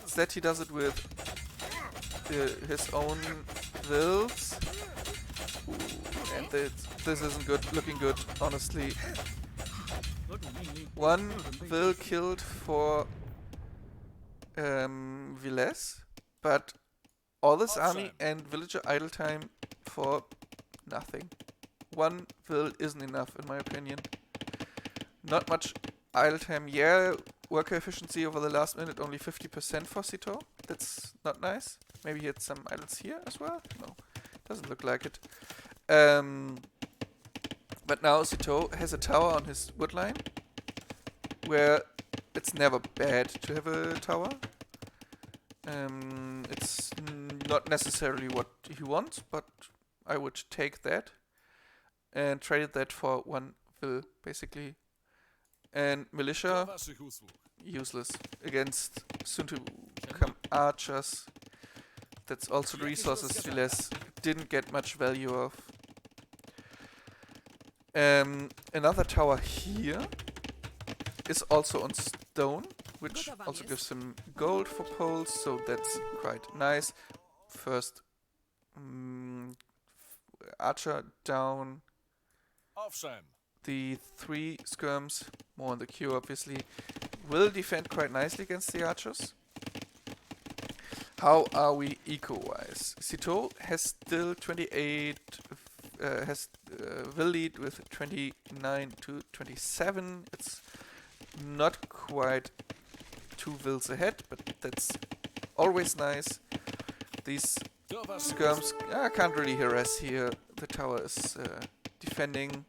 S1: Instead he does it with his own wills. Ooh, and this isn't good, looking good, honestly. 1 will killed for Villese, but all this army and villager idle time for nothing. 1 will isn't enough in my opinion. Not much idle time. Yeah, worker efficiency over the last minute only 50% for Sitaux. That's not nice. Maybe he had some idles here as well? No, doesn't look like it. But now Sitaux has a tower on his wood line, where it's never bad to have a tower. It's not necessarily what he wants, but I would take that and trade that for 1 will, basically. And militia, useless against soon to come archers. That's also the resources Villese didn't get much value of. Another tower here is also on stone, which also gives him gold for poles, so that's quite nice. First archer down. The 3 skirms, more on the queue obviously, will defend quite nicely against the archers. How are we eco-wise? Sitaux has still 28, will lead with 29 to 27. It's not quite 2 wills ahead, but that's always nice. These skirms can't really harass here. The tower is defending.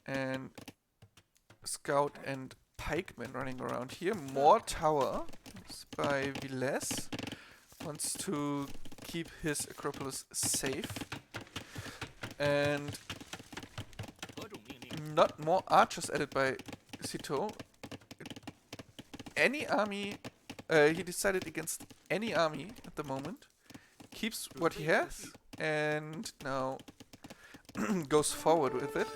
S1: And scout and pikemen running around here. More tower by Villese. Wants to keep his Acropolis safe. And not more archers added by Sitaux. Any army, he decided against any army at the moment. Keeps what he has and now goes forward with it.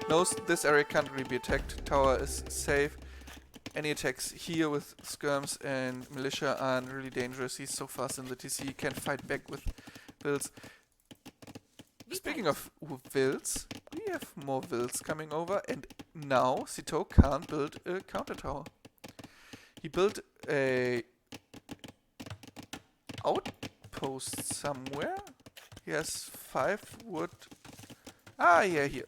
S1: Knows this area can't really be attacked. Tower is safe. Any attacks here with skirms and militia aren't really dangerous. He's so fast in the TC, he can fight back with wills. Speaking of wills, we have more wills coming over, and now Sitaux can't build a counter tower. He built a outpost somewhere. He has 5 wood. Ah, yeah, here.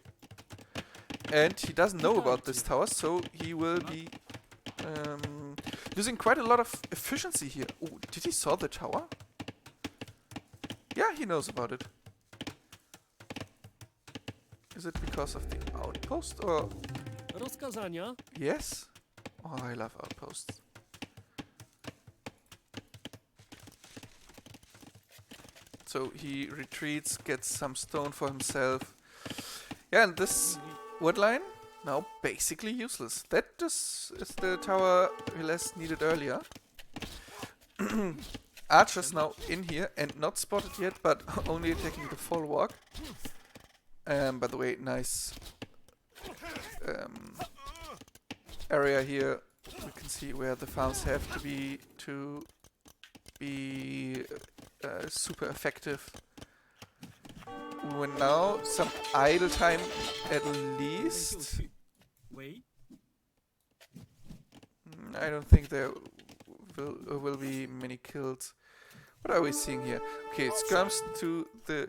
S1: And he doesn't know about this tower, so he will be using quite a lot of efficiency here. Oh, did he saw the tower? Yeah, he knows about it. Is it because of the outpost or...
S2: Rozkazania?
S1: Yes? Oh, I love outposts. So he retreats, gets some stone for himself. Yeah, and this wood line now basically useless. That is the tower Villese needed earlier. Archers now in here and not spotted yet, but only attacking the full walk. By the way, nice area here. We can see where the farms have to be super effective. When now some idle time at least. I don't think there will be many kills. What are we seeing here? Okay, it comes to the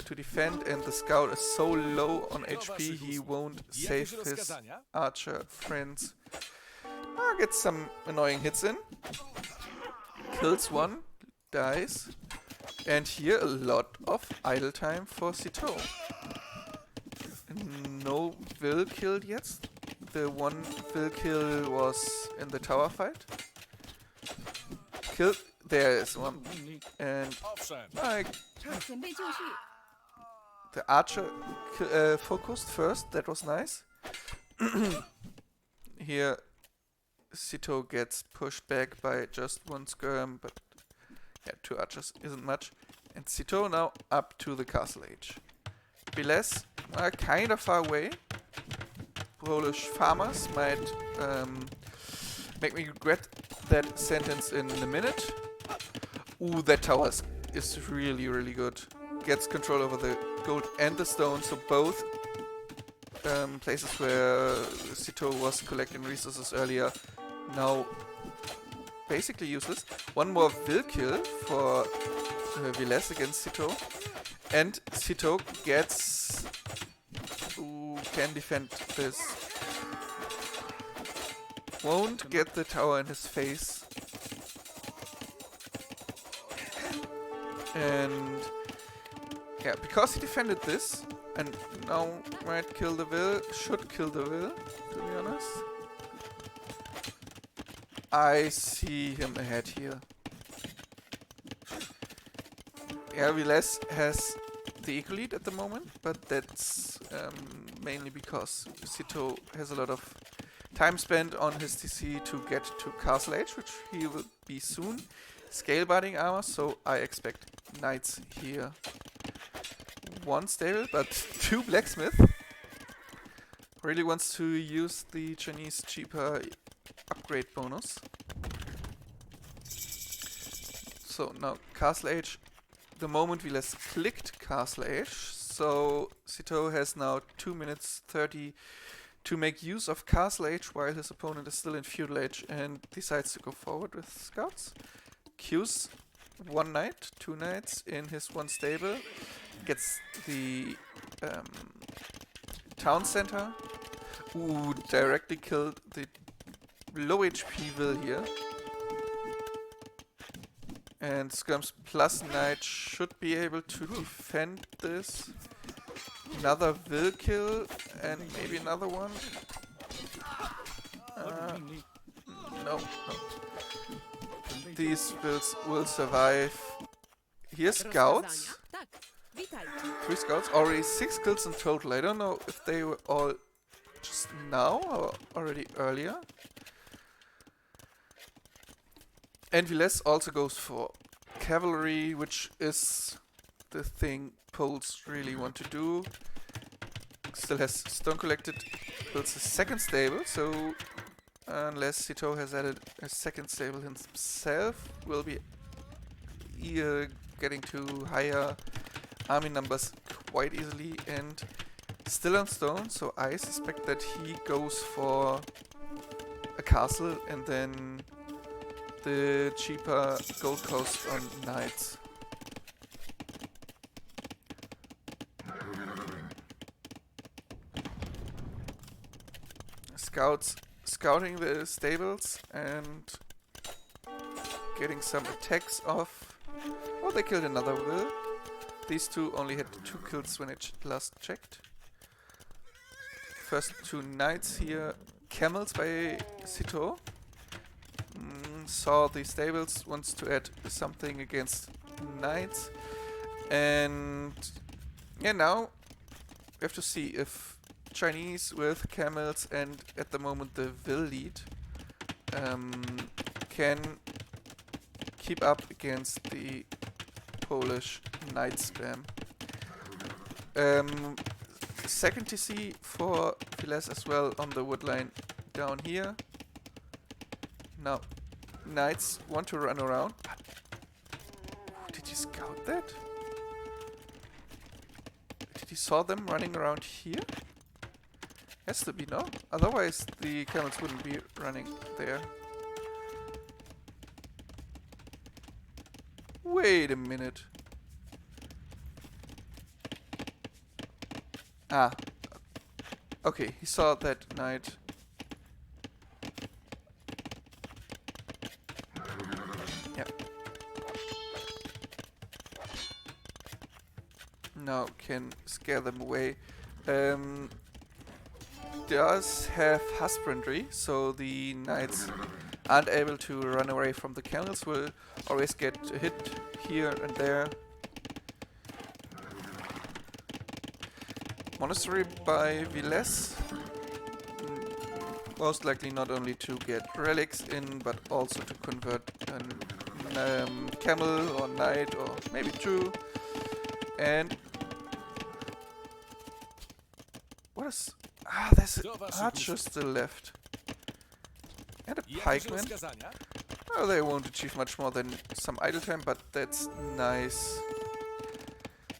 S1: to defend, and the scout is so low on HP he won't save his archer friends. Gets some annoying hits in. Kills one, dies. And here a lot of idle time for Sitaux. No will killed yet. The one will kill was in the tower fight. Killed. There is one. And the archer focused first. That was nice. Here Sitaux gets pushed back by just one skirm, but yeah, 2 archers isn't much. And Sitaux now up to the castle age. Villese kind of far away. Polish farmers might make me regret that sentence in a minute. Ooh, that tower is really, really good. Gets control over the gold and the stone, so both places where Sitaux was collecting resources earlier now basically useless. One more will kill for Villese against Sitaux. And Sitaux gets... Ooh, can defend this. Won't get the tower in his face. And... yeah, because he defended this, and now might kill the will, should kill the will, to be honest. I see him ahead here. Yeah, Villese has the eco lead at the moment, but that's mainly because Sitaux has a lot of time spent on his TC to get to Castle Age, which he will be soon. Scale binding armor, so I expect knights here. 1 stable, but 2 blacksmith. Really wants to use the Chinese cheaper upgrade bonus. So now Castle Age. The moment Villese clicked Castle Age, so Sitaux has now 2 minutes 30 to make use of Castle Age while his opponent is still in Feudal Age and decides to go forward with scouts. Queues 1 knight, 2 knights in his 1 stable. Gets the town center. Ooh, directly killed the low HP will here. And Skirms plus Knight should be able to defend this. Another will kill and maybe another one. No. These builds will survive. Here scouts. 3 scouts, already 6 kills in total. I don't know if they were all just now or already earlier. And Villese also goes for cavalry, which is the thing Poles really want to do. Still has stone collected, builds a 2nd stable, so unless Sitaux has added a 2nd stable himself, will be getting to higher army numbers quite easily, and still on stone, so I suspect that he goes for a castle and then the cheaper gold coast on knights. Scouts scouting the stables and getting some attacks off. Oh, they killed another will. These two only had 2 kills when I last checked. First 2 knights here. Camels by Sitaux. Saw the stables, wants to add something against knights. And yeah, now we have to see if Chinese with camels and at the moment the Villese can keep up against the Polish knight spam. Second TC for Villese as well on the wood line down here. Now, knights want to run around. But did he scout that? Did he saw them running around here? Has to be, no? Otherwise the camels wouldn't be running there. Wait a minute. Ah. Okay, he saw that knight. Yeah. Now can scare them away. Does have husbandry, so the knights aren't able to run away from the camels, will always get a hit here and there. Monastery by Villese. Most likely not only to get relics in, but also to convert a camel or knight or maybe 2. And what is... Ah, there's an archer still left. And a pikeman. Oh, they won't achieve much more than some idle time, but that's nice.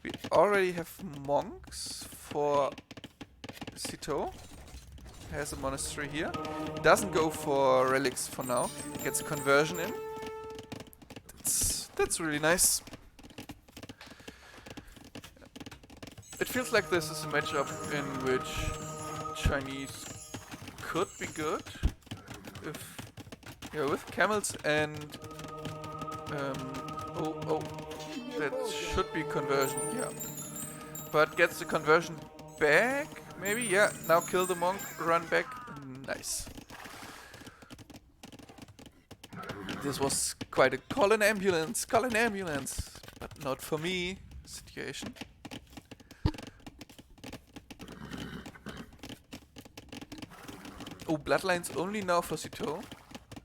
S1: We already have monks for Sitaux. Has a monastery here. Doesn't go for relics for now. Gets a conversion in. That's really nice. It feels like this is a matchup in which Chinese could be good if, yeah, with camels and that should be conversion, yeah. But gets the conversion back, maybe, yeah. Now kill the monk, run back, nice. This was quite a call an ambulance, but not for me situation. Oh, bloodlines only now for Sitaux.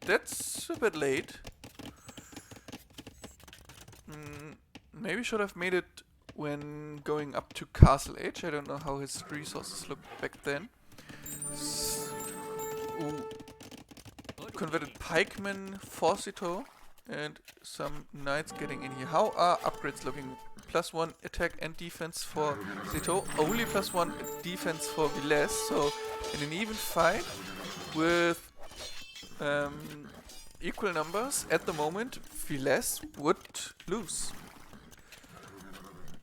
S1: That's a bit late. Maybe should have made it when going up to Castle Age. I don't know how his resources looked back then. Converted pikemen for Sitaux and some knights getting in here. How are upgrades looking? +1 attack and defense for Sitaux. Only +1 defense for Villese. So in an even fight with equal numbers at the moment, Villese would lose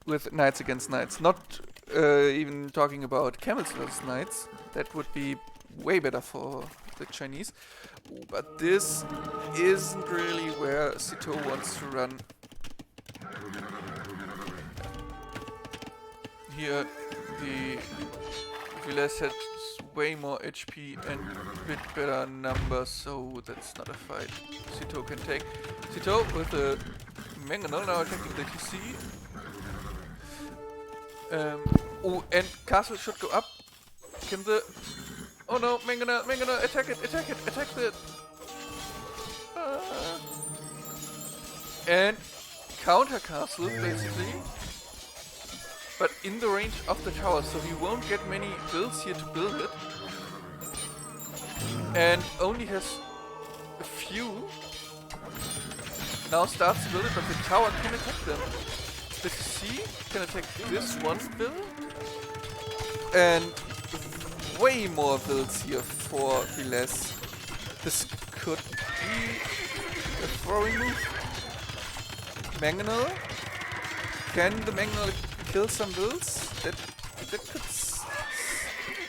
S1: with knights against knights. Not even talking about camels versus knights. That would be way better for the Chinese. But this isn't really where Sitaux wants to run. Here, the Villese had way more HP and a bit better numbers, so that's not a fight Sitaux can take. Sitaux with a mangonel now attacking the TC. And castle should go up. Can the... Oh no, mangonel, attack it, attack it! And counter castle, basically. But in the range of the tower, so he won't get many builds here to build it. And only has a few. Now starts to build it, but the tower can attack them. The TC can attack this one build. And way more builds here for Villese. This could be a throwing move. Mangonel. Can the Mangonel kill some builds? That could...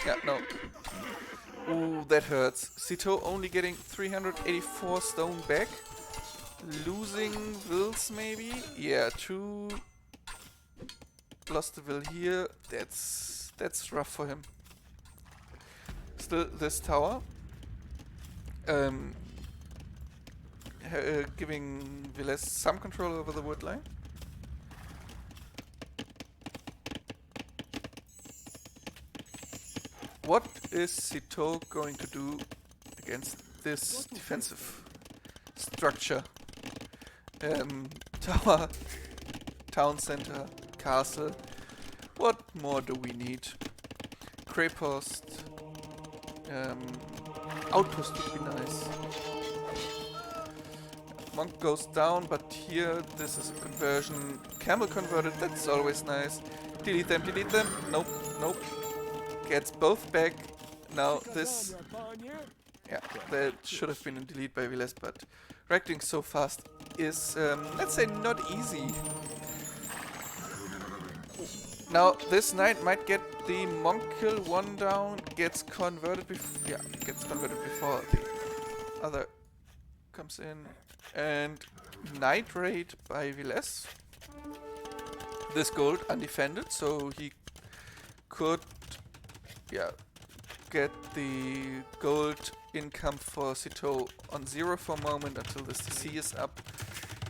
S1: Yeah, no. Ooh, that hurts. Sitaux only getting 384 stone back. Losing builds maybe? Yeah, 2 lost the will here. That's rough for him. Still, this tower giving Villese some control over the wood line. What is Sitaux going to do against this defensive structure? Tower, town center, castle. What more do we need? Grey post. Outpost would be nice. Monk goes down, but here this is a conversion. Camel converted, that's always nice. Delete them, delete them. Nope, nope. Gets both back. Now this... Yeah, that should have been a delete by Villese, but reacting so fast is, let's say, not easy. Now this knight might get the monk kill, one down, gets converted before... Yeah, gets converted before the other comes in. And knight raid by Villese. This gold undefended, so he could... Yeah, get the gold income for Sitaux on 0 for a moment until this TC is up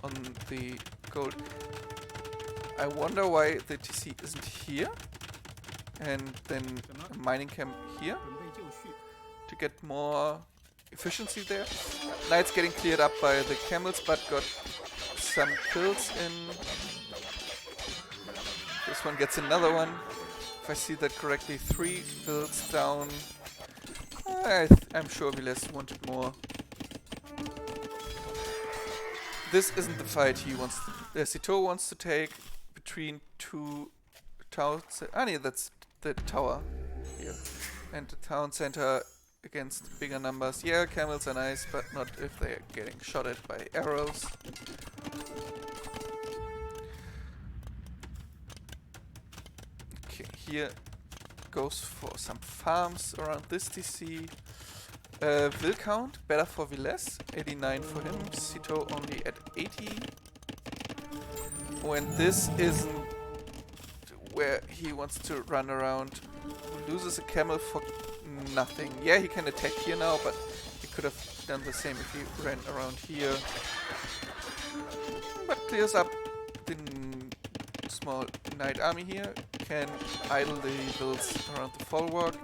S1: on the gold. I wonder why the TC isn't here and then a mining camp here to get more efficiency there. Knight's getting cleared up by the camels, but got some kills in. This one gets another one. If I see that correctly, 3 builds down. I'm sure Villese wanted more. This isn't the fight he wants to... Sitaux wants to take between 2 towns. No, that's the tower here. And the town center against bigger numbers. Yeah, camels are nice, but not if they're getting shot at by arrows. Okay, here goes for some farms around this TC. Will count, better for Villese, 89 for him, Sitaux only at 80. When this isn't where he wants to run around, loses a camel for nothing. Yeah, he can attack here now, but he could have done the same if he ran around here. But clears up the small knight army here, can idle the builds around the folwark.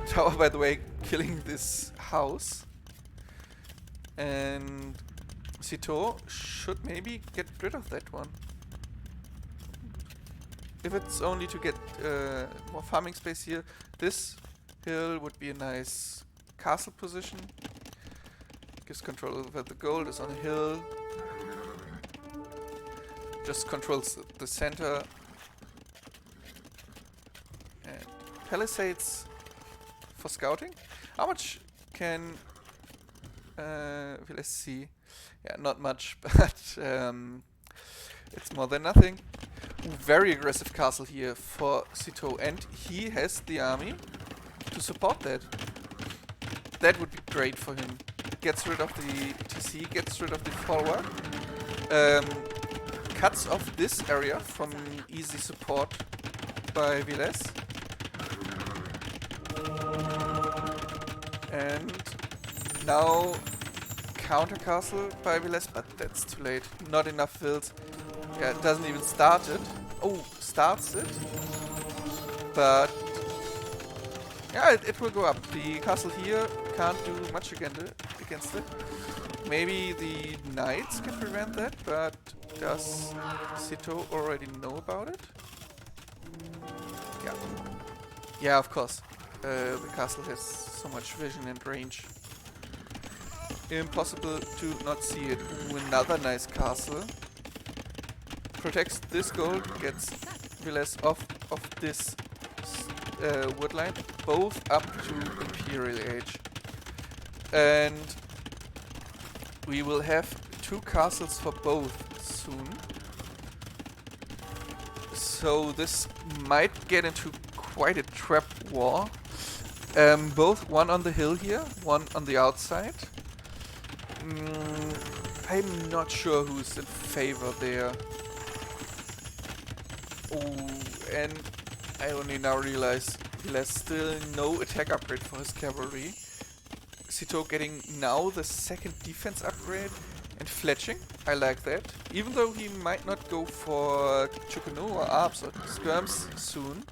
S1: Tower, by the way, killing this house. And Sitaux should maybe get rid of that one. If it's only to get more farming space here, this hill would be a nice castle position. Gives control over the gold, is on a hill. Just controls the center. And palisades for scouting. How much can... let's see. Yeah, not much, but it's more than nothing. Very aggressive castle here for Sitaux, and he has the army to support that. That would be great for him. Gets rid of the TC, gets rid of the folwark. Cuts off this area from easy support by Villese. And now counter castle by Villese, but that's too late. Not enough builds. Yeah, it doesn't even start it. Oh, starts it. But yeah, it will go up. The castle here can't do much against it. Maybe the knights can prevent that, but does Sitaux already know about it? Yeah. Yeah, of course. The castle has so much vision and range. Impossible to not see it. Ooh, another nice castle. Protects this gold, gets Villese off of this woodline, both up to Imperial Age. And we will have 2 castles for both soon. So this might get into quite a trap war. Both one on the hill here, one on the outside. I'm not sure who's in favor there. Oh, and I only now realize there's still no attack upgrade for his cavalry. Sitaux getting now the second defense upgrade and fletching. I like that. Even though he might not go for Chukunu or Arps or skirms soon,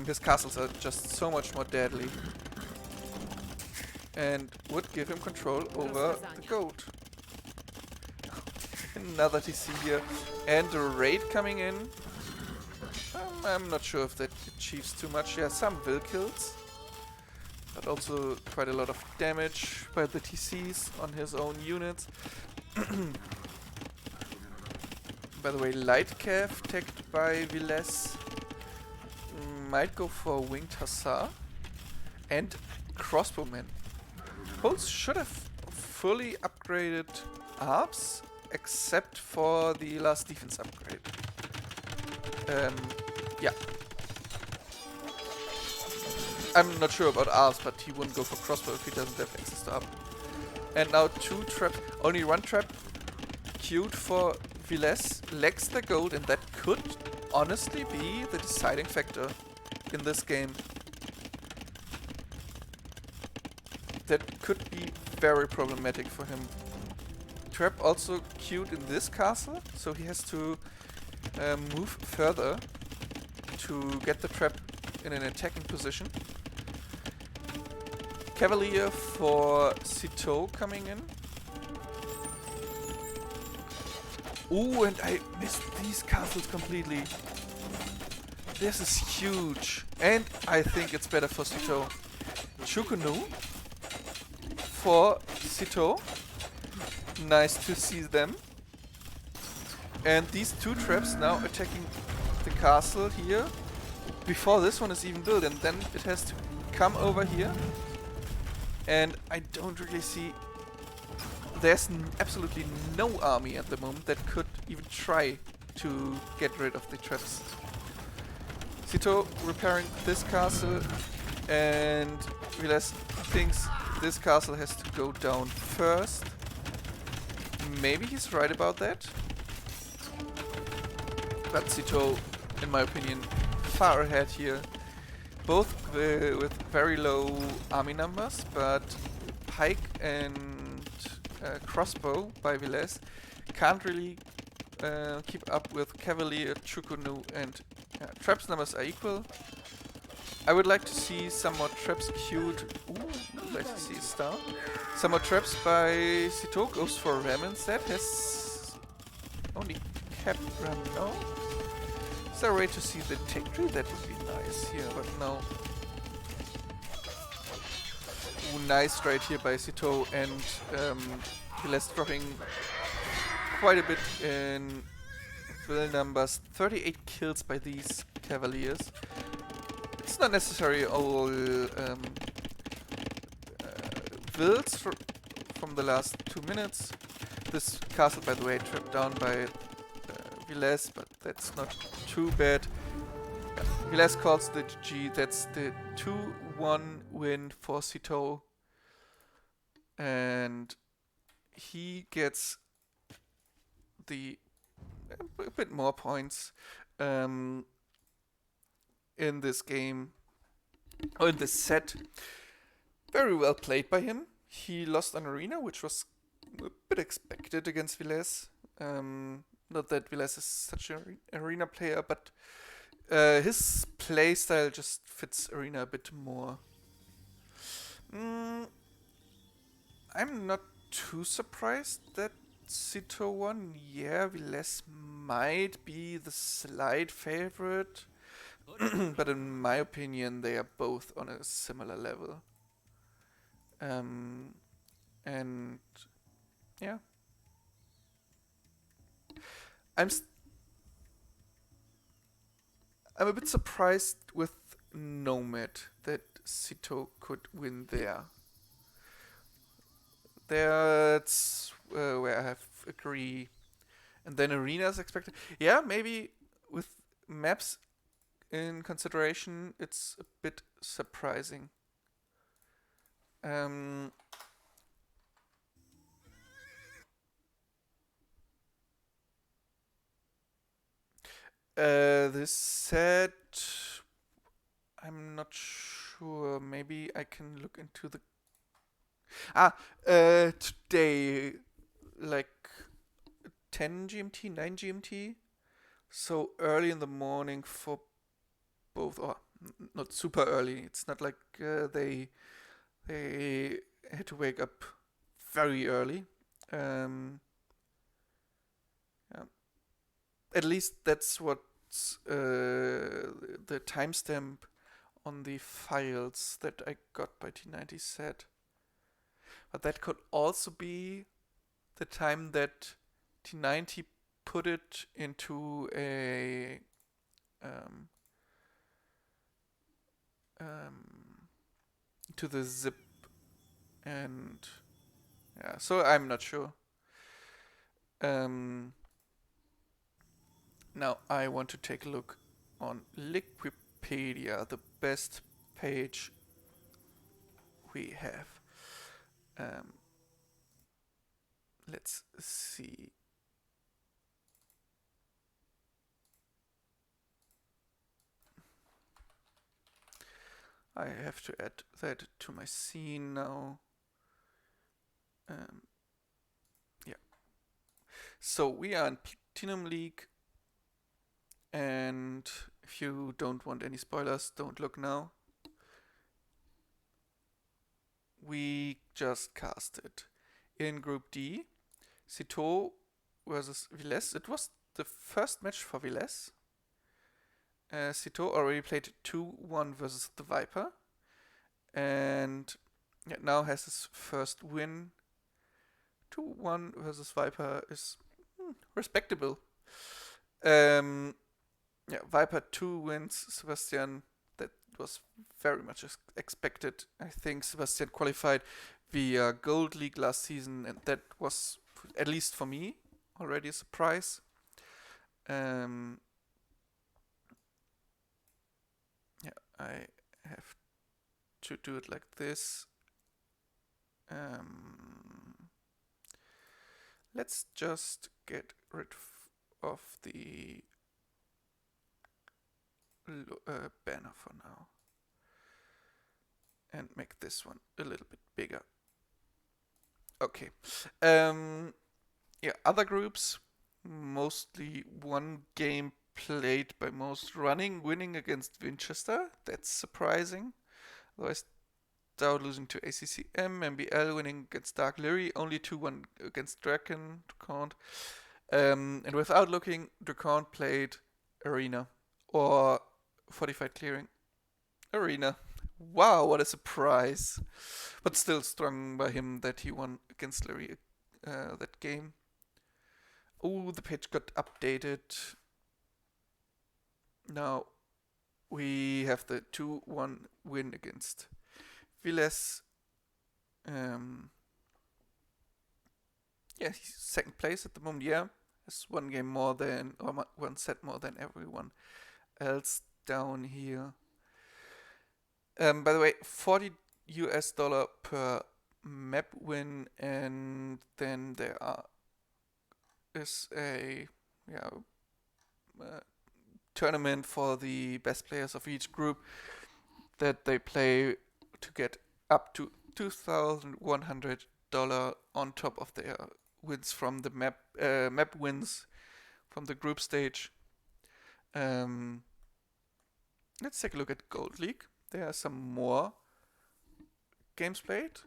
S1: his castles are just so much more deadly and would give him control over the goat. Another TC here and a raid coming in. I'm not sure if that achieves too much. Yeah, some will kills, but also quite a lot of damage by the TCs on his own units. By the way, Light Cav tagged by Villese might go for Winged Hussar and Crossbowman. Both should have fully upgraded ARPs except for the last defense upgrade. Yeah. I'm not sure about ARPs, but he wouldn't go for crossbow if he doesn't have access to ARP. And now 2 traps, only 1 trap queued for Villese, lacks the gold, and that could honestly be the deciding factor in this game. That could be very problematic for him. Trap also queued in this castle, so he has to move further to get the trap in an attacking position. Cavalier for Sitaux coming in. Ooh, and I missed these castles completely. This is huge. And I think it's better for Sitaux. Chukunu for Sitaux. Nice to see them. And these 2 traps now attacking the castle here before this one is even built, and then it has to come over here. And I don't really see... There's absolutely no army at the moment that could even try to get rid of the traps. Sitaux repairing this castle, and Villese thinks this castle has to go down first. Maybe he's right about that. But Sitaux, in my opinion, far ahead here. Both with very low army numbers, but pike and crossbow by Villese can't really keep up with Cavalier, Chukunu, and traps numbers are equal. I would like to see some more traps queued. Ooh, I'd like to see a star. Some more traps by Sitaux, goes for Ram instead. Has only kept Ram, no? Is there a way to see the tech tree? That would be nice here, but no. Ooh, nice trade here by Sitaux, and Villese dropping quite a bit in kill numbers. 38 kills by these Cavaliers. It's not necessarily all builds from the last 2 minutes. This castle, by the way, trapped down by Villese, but that's not too bad. Villese calls the GG. That's the 2-1 win for Sitaux. And he gets the a bit more points in this game, or in this set. Very well played by him. He lost an arena, which was a bit expected against Villese. Not that Villese is such an arena player, but his playstyle just fits arena a bit more. I'm not too surprised that Sitaux won. Yeah, Villese might be the slight favorite, but in my opinion, they are both on a similar level. And yeah, I'm a bit surprised with Nomad that Sitaux could win there. That's where I have agree. And then Arena is expected. Yeah, maybe with maps in consideration, it's a bit surprising. This set, I'm not sure. Maybe I can look into the. Today, like 10 GMT, 9 GMT. So early in the morning for both, or not super early. It's not like they had to wake up very early. Um, yeah. At least that's what's the timestamp on the files that I got by T90s said. But that could also be the time that T90 put it into a um, to the zip, and yeah, so I'm not sure. Now I want to take a look on Liquipedia, the best page we have. Let's see. I have to add that to my scene now. Yeah. So we are in Platinum League, and if you don't want any spoilers, don't look now. We just casted in Group D, Sitaux versus Villese. It was the first match for Villese. Sitaux already played 2-1 versus the Viper, and now has his first win. 2-1 versus Viper is respectable. Viper 2 wins, Sebastian. That was very much expected. I think Sebastian qualified via Gold League last season, and that was, at least for me, already a surprise. I have to do it like this. Let's just get rid of the banner for now and make this one a little bit bigger. Okay. Other groups, mostly one game played by most running, winning against Winchester. That's surprising. Otherwise, Sitaux losing to ACCM, MBL winning against Dark Leary, only 2-1 against Draken, Dracount. And without looking, Dracount played Arena or Fortified Clearing. Arena. Wow, what a surprise. But still strong by him that he won against Leary that game. Oh, the page got updated. Now we have the 2-1 win against Villese. He's second place at the moment. Yeah, has one game more than, or one set more than everyone else down here. By the way, $40 per map win, and then there is a tournament for the best players of each group that they play to get up to $2,100 on top of their wins from the map wins from the group stage. Let's take a look at Gold League. There are some more games played.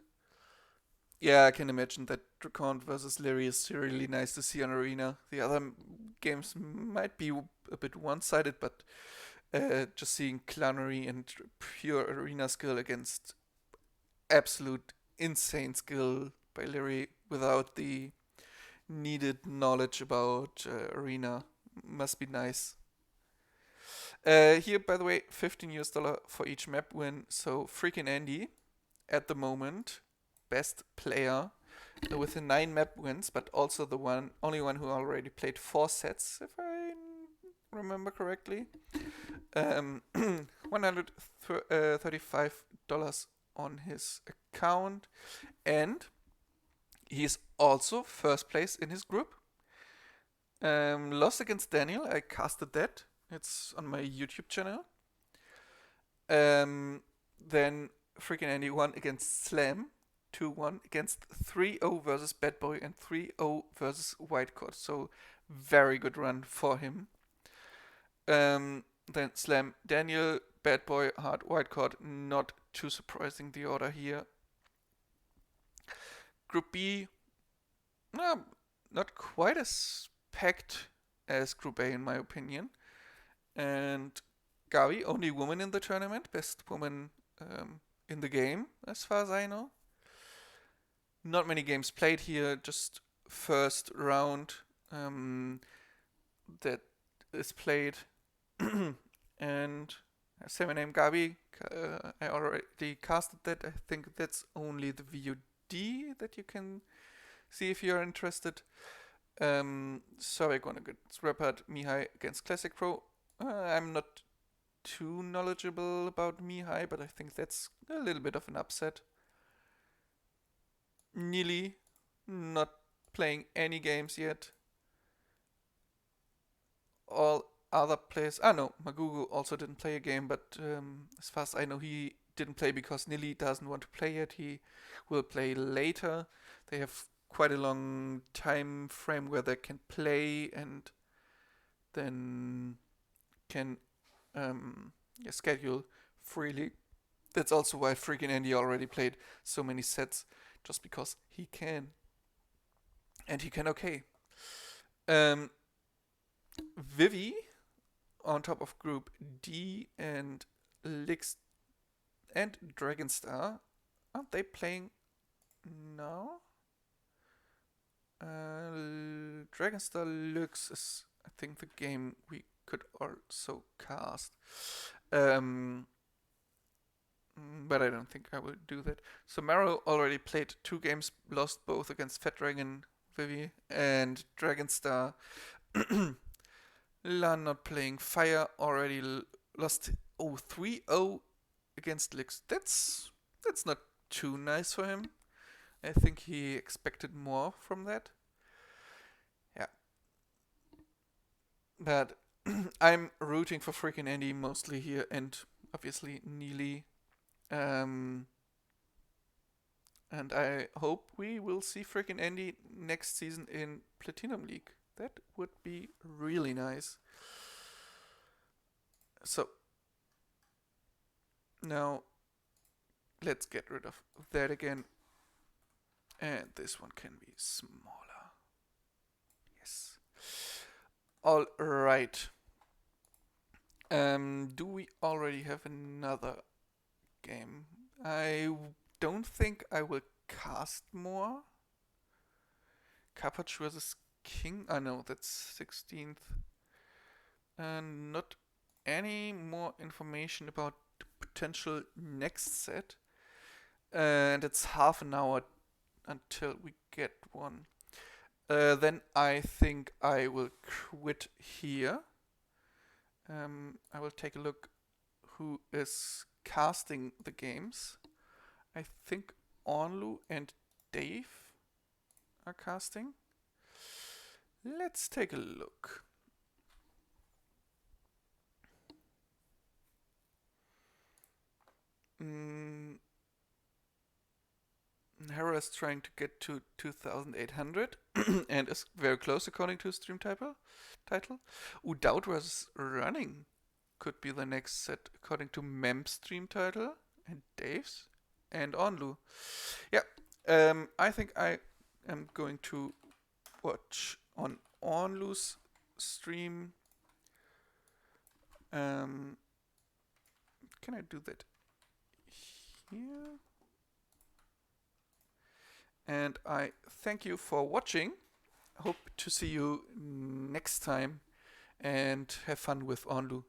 S1: Yeah, I can imagine that Dracount versus Leary is really nice to see on Arena. The other games might be a bit one-sided, but just seeing clownery and pure Arena skill against absolute insane skill by Leary without the needed knowledge about Arena must be nice. Here, by the way, $15 for each map win. So freaking Andy, at the moment, best player with the 9 map wins, but also the only one who already played 4 sets, if I remember correctly. $135 on his account, and he's also first place in his group. Lost against Daniel. I casted that. It's on my YouTube channel. Then freaking Andy won against Slam, 2-1 against 3-0 versus Bad Boy and 3-0 versus Whitecourt. So very good run for him. Then Slam, Daniel, Bad Boy, Hard, Whitecourt. Not too surprising the order here. Group B, not quite as packed as Group A in my opinion. And Gabi, only woman in the tournament, best woman in the game, as far as I know. Not many games played here, just first round that is played. And same name Gabi, I already casted that. I think that's only the VOD that you can see if you're interested. Sobek won against Rapid, Mihai against Classic Pro. I'm not too knowledgeable about Mihai, but I think that's a little bit of an upset. Nili, not playing any games yet. All other players, no, Magugu also didn't play a game, but as far as I know, he didn't play because Nili doesn't want to play yet. He will play later. They have quite a long time frame where they can play and then can schedule freely. That's also why freaking Andy already played so many sets, just because he can. And he can okay. Vivi on top of Group D and Lix and Dragonstar. Aren't they playing now? Dragonstar Lux is, I think, the game we could also cast. But I don't think I will do that. So Maro already played 2 games, lost both against Fat Dragon, Vivi, and Dragonstar. Lan not playing. Fire already lost 3-0 against Lix. That's not too nice for him. I think he expected more from that. Yeah. But I'm rooting for freaking Andy mostly here, and obviously Neely. And I hope we will see freaking Andy next season in Platinum League. That would be really nice. So, now let's get rid of that again. And this one can be smaller. Yes. All right. Do we already have another game? I don't think I will cast more. Kapach versus King. No, that's 16th. And not any more information about the potential next set. And it's half an hour until we get one. Then I think I will quit here. I will take a look who is casting the games. I think Onlu and Dave are casting. Let's take a look. Hera is trying to get to 2,800 and is very close according to stream title. Doubt versus Running could be the next set according to Mem's stream title and Dave's and Onlu. Yeah, I think I am going to watch on Onlu's stream. Can I do that here? And I thank you for watching. Hope to see you next time and have fun with Onlu.